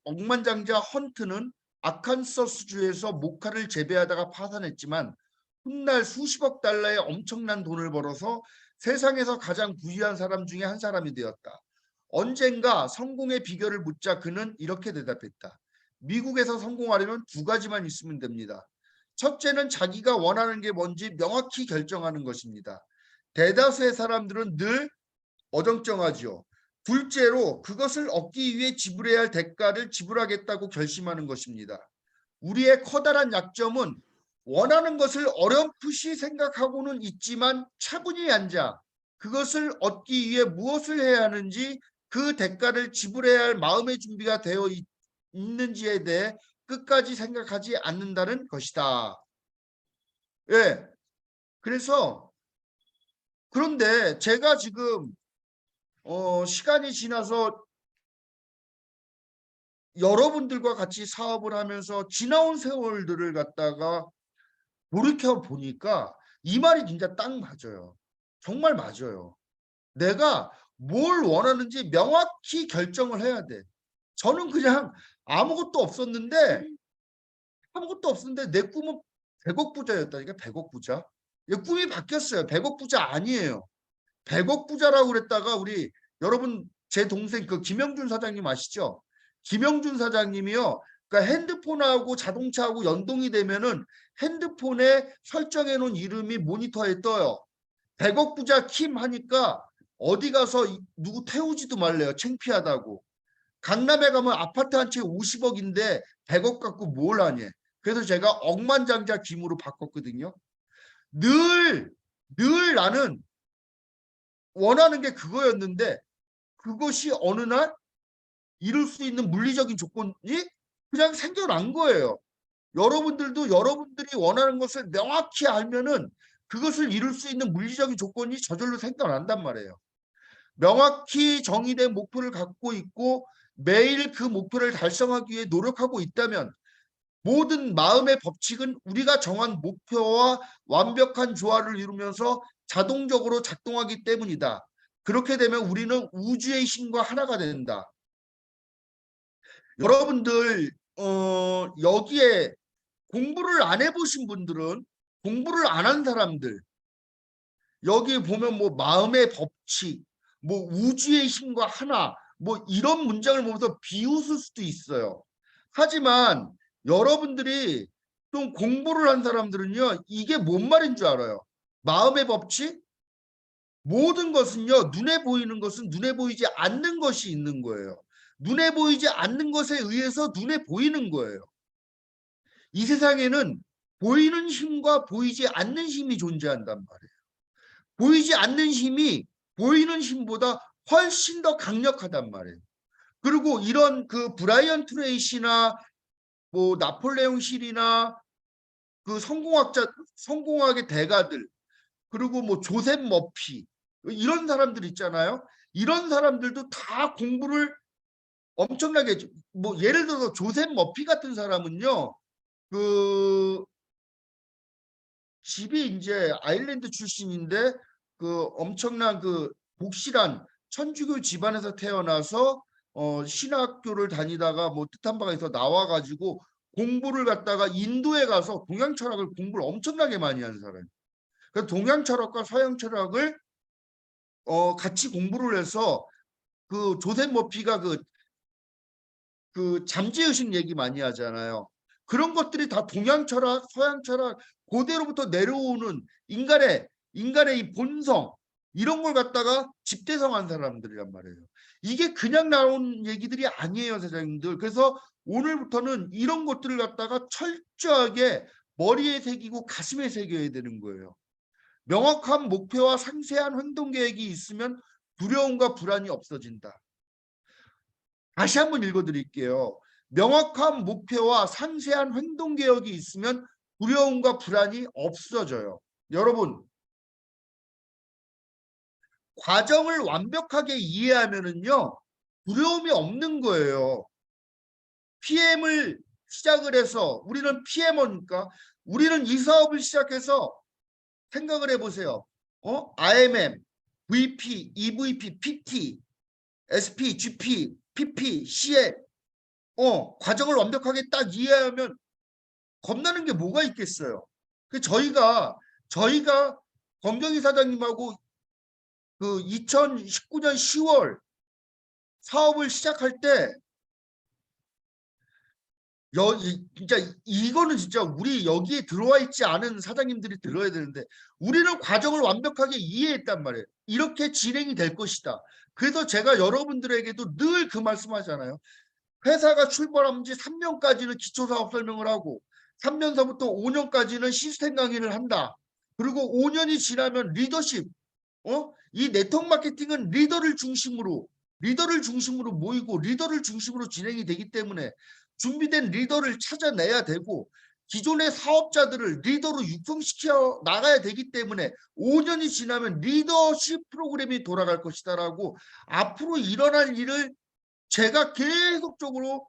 억만장자 헌트는 아칸서스주에서 모카를 재배하다가 파산했지만 훗날 수십억 달러의 엄청난 돈을 벌어서 세상에서 가장 부유한 사람 중에 한 사람이 되었다. 언젠가 성공의 비결을 묻자 그는 이렇게 대답했다. 미국에서 성공하려면 두 가지만 있으면 됩니다. 첫째는 자기가 원하는 게 뭔지 명확히 결정하는 것입니다. 대다수의 사람들은 늘 어정쩡하지요. 둘째로 그것을 얻기 위해 지불해야 할 대가를 지불하겠다고 결심하는 것입니다. 우리의 커다란 약점은 원하는 것을 어렴풋이 생각하고는 있지만 차분히 앉아 그것을 얻기 위해 무엇을 해야 하는지 그 대가를 지불해야 할 마음의 준비가 되어 있는지에 대해 끝까지 생각하지 않는다는 것이다. 예. 그래서 그런데 제가 지금 시간이 지나서 여러분들과 같이 사업을 하면서 지나온 세월들을 갖다가 돌이켜 보니까 이 말이 진짜 딱 맞아요. 정말 맞아요. 내가 뭘 원하는지 명확히 결정을 해야 돼. 저는 그냥 아무것도 없었는데 내 꿈은 100억 부자였다니까. 100억 부자. 꿈이 바뀌었어요. 100억 부자 아니에요. 100억 부자라고 그랬다가 우리 여러분 제 동생 그 김영준 사장님 아시죠? 김영준 사장님이요. 그러니까 핸드폰하고 자동차하고 연동이 되면은 핸드폰에 설정해 놓은 이름이 모니터에 떠요. 100억 부자 킴 하니까 어디 가서 누구 태우지도 말래요. 창피하다고. 강남에 가면 아파트 한 채 50억인데 100억 갖고 뭘 하냐. 그래서 제가 억만장자 김으로 바꿨거든요. 늘 나는 원하는 게 그거였는데 그것이 어느 날 이룰 수 있는 물리적인 조건이 그냥 생겨난 거예요. 여러분들도 여러분들이 원하는 것을 명확히 알면은 그것을 이룰 수 있는 물리적인 조건이 저절로 생겨난단 말이에요. 명확히 정의된 목표를 갖고 있고 매일 그 목표를 달성하기 위해 노력하고 있다면 모든 마음의 법칙은 우리가 정한 목표와 완벽한 조화를 이루면서 자동적으로 작동하기 때문이다. 그렇게 되면 우리는 우주의 신과 하나가 된다. 여러분들 여기에 공부를 안 해보신 분들은 공부를 안 한 사람들 여기 보면 뭐 마음의 법칙, 뭐 우주의 힘과 하나, 뭐 이런 문장을 보면서 비웃을 수도 있어요. 하지만 여러분들이 좀 공부를 한 사람들은요, 이게 뭔 말인 줄 알아요. 마음의 법칙? 모든 것은요, 눈에 보이는 것은 눈에 보이지 않는 것이 있는 거예요. 눈에 보이지 않는 것에 의해서 눈에 보이는 거예요. 이 세상에는 보이는 힘과 보이지 않는 힘이 존재한단 말이에요. 보이지 않는 힘이 보이는 힘보다 훨씬 더 강력하단 말이에요. 그리고 이런 그 브라이언 트레이시나 뭐 나폴레옹 힐이나 그 성공학의 대가들 그리고 뭐 조셉 머피 이런 사람들 있잖아요. 이런 사람들도 다 공부를 엄청나게 뭐 예를 들어서 조셉 머피 같은 사람은요. 그 집이 이제 아일랜드 출신인데 그 엄청난 그 복실한 천주교 집안에서 태어나서 신학교를 다니다가 뭐 뜻한 바가 있어 나와가지고 공부를 갖다가 인도에 가서 동양 철학을 공부를 엄청나게 많이 한 사람. 그래서 동양 철학과 서양 철학을 같이 공부를 해서 그 조셉 머피가 그 잠재의식 얘기 많이 하잖아요. 그런 것들이 다 동양 철학, 서양 철학 그대로부터 내려오는 인간의 이 본성 이런 걸 갖다가 집대성한 사람들이란 말이에요. 이게 그냥 나온 얘기들이 아니에요, 사장님들. 그래서 오늘부터는 이런 것들을 갖다가 철저하게 머리에 새기고 가슴에 새겨야 되는 거예요. 명확한 목표와 상세한 행동 계획이 있으면 두려움과 불안이 없어진다. 다시 한번 읽어드릴게요. 명확한 목표와 상세한 행동 계획이 있으면 두려움과 불안이 없어져요. 여러분, 과정을 완벽하게 이해하면은요, 두려움이 없는 거예요. PM을 시작을 해서 우리는 PM어니까 우리는 이 사업을 시작해서 생각을 해보세요. IMM, VP, EVP, PT, SP, GP, PP, CL 과정을 완벽하게 딱 이해하면 겁나는 게 뭐가 있겠어요. 저희가 검경희 사장님하고 그 2019년 10월 사업을 시작할 때 진짜 이거는 진짜 우리 여기에 들어와 있지 않은 사장님들이 들어야 되는데 우리는 과정을 완벽하게 이해했단 말이에요. 이렇게 진행이 될 것이다. 그래서 제가 여러분들에게도 늘 그 말씀하잖아요. 회사가 출발한 지 3년까지는 기초사업 설명을 하고 3년서부터 5년까지는 시스템 강의를 한다. 그리고 5년이 지나면 리더십, 이 네트워크 마케팅은 리더를 중심으로 모이고 리더를 중심으로 진행이 되기 때문에 준비된 리더를 찾아내야 되고 기존의 사업자들을 리더로 육성시켜 나가야 되기 때문에 5년이 지나면 리더십 프로그램이 돌아갈 것이다라고 앞으로 일어날 일을 제가 계속적으로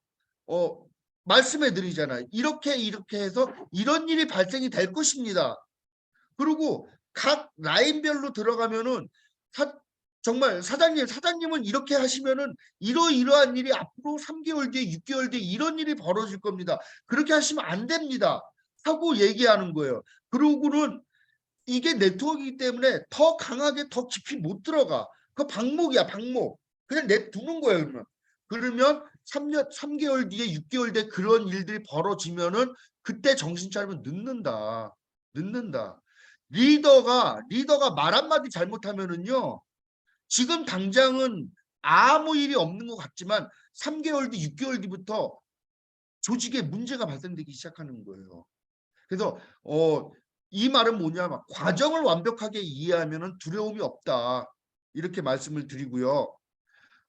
말씀해 드리잖아요. 이렇게 해서 이런 일이 발생이 될 것입니다. 그리고 각 라인별로 들어가면은 정말 사장님은 이렇게 하시면은 이러이러한 일이 앞으로 3개월 뒤에 6개월 뒤에 이런 일이 벌어질 겁니다. 그렇게 하시면 안 됩니다. 하고 얘기하는 거예요. 그러고는 이게 네트워크이기 때문에 더 강하게 더 깊이 못 들어가. 그 방목이야, 방목. 그냥 내두는 거예요, 그러면 3개월 뒤에 6개월 뒤에 그런 일들이 벌어지면은 그때 정신 차리면 늦는다. 리더가 말 한마디 잘못하면은요. 지금 당장은 아무 일이 없는 것 같지만 3개월 뒤, 6개월 뒤부터 조직에 문제가 발생되기 시작하는 거예요. 그래서 이 말은 뭐냐면 과정을 완벽하게 이해하면 두려움이 없다. 이렇게 말씀을 드리고요.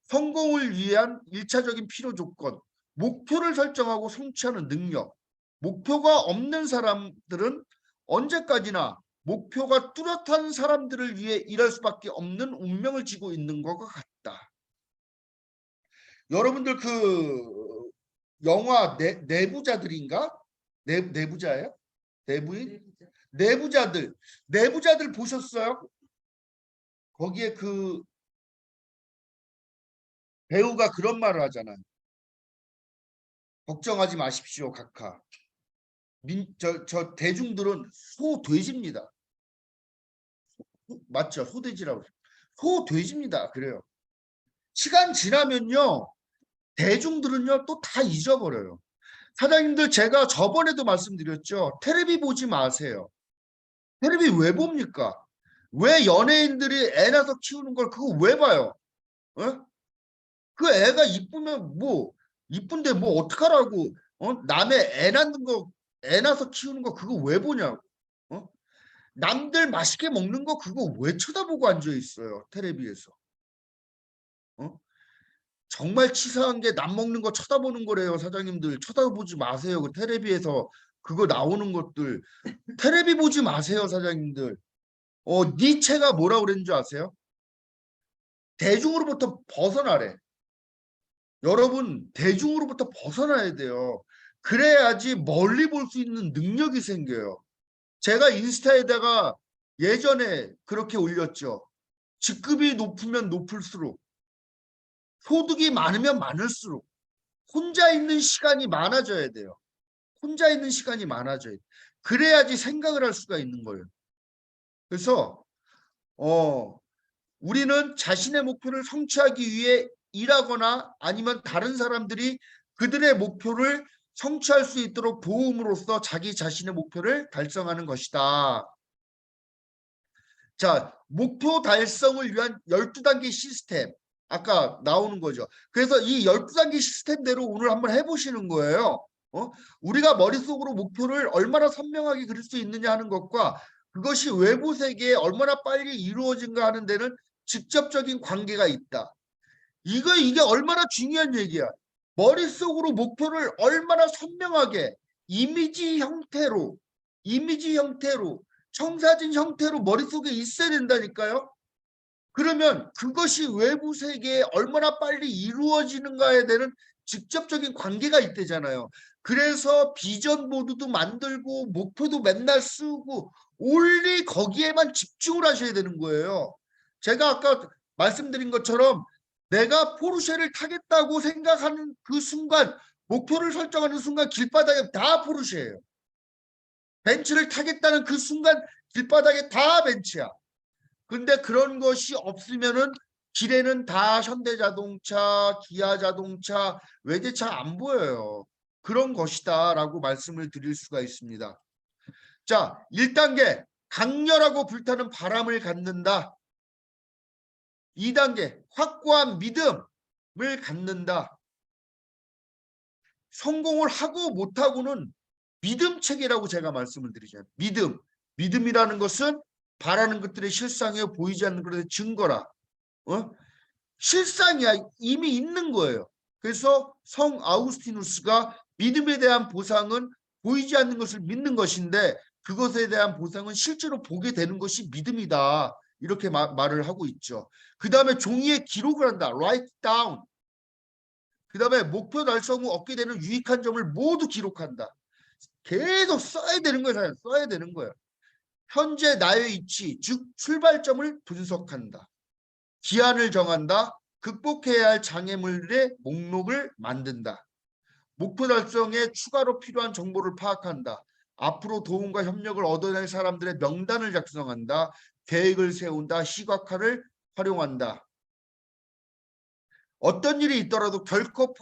성공을 위한 1차적인 필요 조건, 목표를 설정하고 성취하는 능력. 목표가 없는 사람들은 언제까지나 목표가 뚜렷한 사람들을 위해 일할 수밖에 없는 운명을 지고 있는 것과 같다. 여러분들 그 영화 내부자들인가? 내부자예요? 내부인? 내부자들 보셨어요? 거기에 그 배우가 그런 말을 하잖아요. 걱정하지 마십시오, 각하. 저 대중들은 소돼지입니다. 맞죠? 소돼지라고. 소돼지입니다. 그래요. 시간 지나면요. 대중들은요. 또 다 잊어버려요. 사장님들 제가 저번에도 말씀드렸죠. 텔레비 보지 마세요. 텔레비 왜 봅니까? 왜 연예인들이 애 낳아서 키우는 걸 그거 왜 봐요? 그 애가 이쁘면 뭐 이쁜데 뭐 어떡하라고 남의 애 낳아서 키우는 거 그거 왜 보냐고 남들 맛있게 먹는 거 그거 왜 쳐다보고 앉아 있어요 텔레비에서 정말 치사한 게 남 먹는 거 쳐다보는 거래요 사장님들 쳐다보지 마세요 그 텔레비에서 그거 나오는 것들 텔레비 보지 마세요 사장님들 니체가 뭐라고 그랬는 줄 아세요? 대중으로부터 벗어나래 여러분 대중으로부터 벗어나야 돼요. 그래야지 멀리 볼 수 있는 능력이 생겨요. 제가 인스타에다가 예전에 그렇게 올렸죠. 직급이 높으면 높을수록 소득이 많으면 많을수록 혼자 있는 시간이 많아져야 돼요. 혼자 있는 시간이 많아져야 돼요. 그래야지 생각을 할 수가 있는 거예요. 그래서 우리는 자신의 목표를 성취하기 위해 일하거나 아니면 다른 사람들이 그들의 목표를 성취할 수 있도록 도움으로써 자기 자신의 목표를 달성하는 것이다. 자, 목표 달성을 위한 12단계 시스템. 아까 나오는 거죠. 그래서 이 12단계 시스템대로 오늘 한번 해보시는 거예요. 우리가 머릿속으로 목표를 얼마나 선명하게 그릴 수 있느냐 하는 것과 그것이 외부 세계에 얼마나 빨리 이루어진가 하는 데는 직접적인 관계가 있다. 이게 얼마나 중요한 얘기야. 머릿속으로 목표를 얼마나 선명하게 이미지 형태로 청사진 형태로 머릿속에 있어야 된다니까요. 그러면 그것이 외부 세계에 얼마나 빨리 이루어지는가에 대한 직접적인 관계가 있대잖아요. 그래서 비전 보드도 만들고 목표도 맨날 쓰고 올리 거기에만 집중을 하셔야 되는 거예요. 제가 아까 말씀드린 것처럼 내가 포르쉐를 타겠다고 생각하는 그 순간 목표를 설정하는 순간 길바닥에 다 포르쉐예요. 벤츠를 타겠다는 그 순간 길바닥에 다 벤츠야. 근데 그런 것이 없으면은 길에는 다 현대자동차, 기아자동차, 외제차 안 보여요. 그런 것이다라고 말씀을 드릴 수가 있습니다. 자, 1단계 강렬하고 불타는 바람을 갖는다. 2단계 확고한 믿음을 갖는다. 성공을 하고 못하고는 믿음 체계라고 제가 말씀을 드리잖아요. 믿음이라는 것은 바라는 것들의 실상이요 보이지 않는 것의 증거라. 실상이야. 이미 있는 거예요. 그래서 성 아우구스티누스가 믿음에 대한 보상은 보이지 않는 것을 믿는 것인데 그것에 대한 보상은 실제로 보게 되는 것이 믿음이다. 이렇게 말을 하고 있죠. 그 다음에 종이에 기록을 한다. Write down. 그 다음에 목표 달성 후 얻게 되는 유익한 점을 모두 기록한다. 계속 써야 되는 거예요. 써야 되는 거예요. 현재 나의 위치, 즉 출발점을 분석한다. 기한을 정한다. 극복해야 할 장애물의 목록을 만든다. 목표 달성에 추가로 필요한 정보를 파악한다. 앞으로 도움과 협력을 얻어낼 사람들의 명단을 작성한다. 계획을 세운다. 시각화를 활용한다. 어떤 일이 있더라도 결코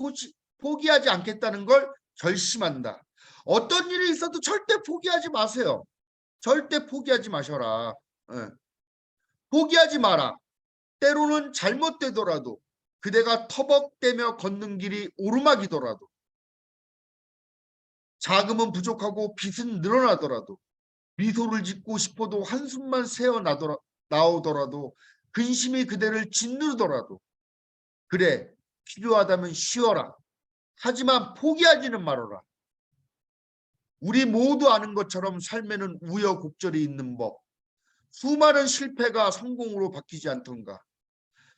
포기하지 않겠다는 걸 결심한다. 어떤 일이 있어도 절대 포기하지 마세요. 절대 포기하지 마셔라. 포기하지 마라. 때로는 잘못되더라도 그대가 터벅대며 걷는 길이 오르막이더라도 자금은 부족하고 빚은 늘어나더라도 미소를 짓고 싶어도 한숨만 새어 나오더라도 근심이 그대를 짓누르더라도 그래 필요하다면 쉬어라. 하지만 포기하지는 말아라. 우리 모두 아는 것처럼 삶에는 우여곡절이 있는 법. 수많은 실패가 성공으로 바뀌지 않던가.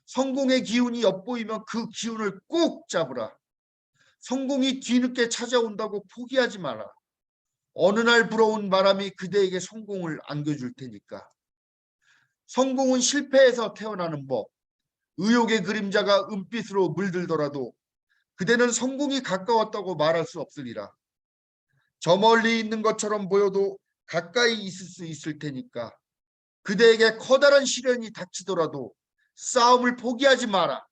성공의 기운이 엿보이면 그 기운을 꼭 잡으라. 성공이 뒤늦게 찾아온다고 포기하지 마라. 어느 날 불어온 바람이 그대에게 성공을 안겨줄 테니까. 성공은 실패에서 태어나는 법. 의욕의 그림자가 은빛으로 물들더라도 그대는 성공이 가까웠다고 말할 수 없으리라. 저 멀리 있는 것처럼 보여도 가까이 있을 수 있을 테니까. 그대에게 커다란 시련이 닥치더라도 싸움을 포기하지 마라.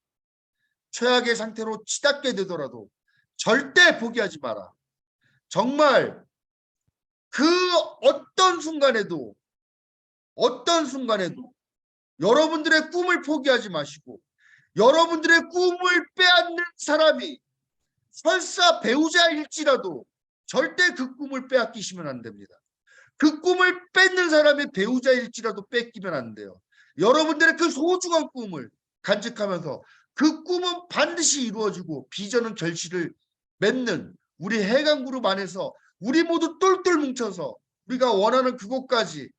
최악의 상태로 치닫게 되더라도 절대 포기하지 마라. 정말 그 어떤 순간에도 여러분들의 꿈을 포기하지 마시고 여러분들의 꿈을 빼앗는 사람이 설사 배우자일지라도 절대 그 꿈을 빼앗기시면 안 됩니다. 그 꿈을 뺏는 사람의 배우자일지라도 뺏기면 안 돼요. 여러분들의 그 소중한 꿈을 간직하면서 그 꿈은 반드시 이루어지고 비전은 결실을 맺는 우리 해강그룹 안에서 우리 모두 똘똘 뭉쳐서 우리가 원하는 그곳까지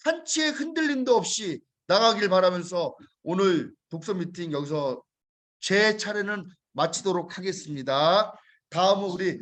한치의 흔들림도 없이 나가길 바라면서 오늘 독서 미팅 여기서 제 차례는 마치도록 하겠습니다. 다음은 우리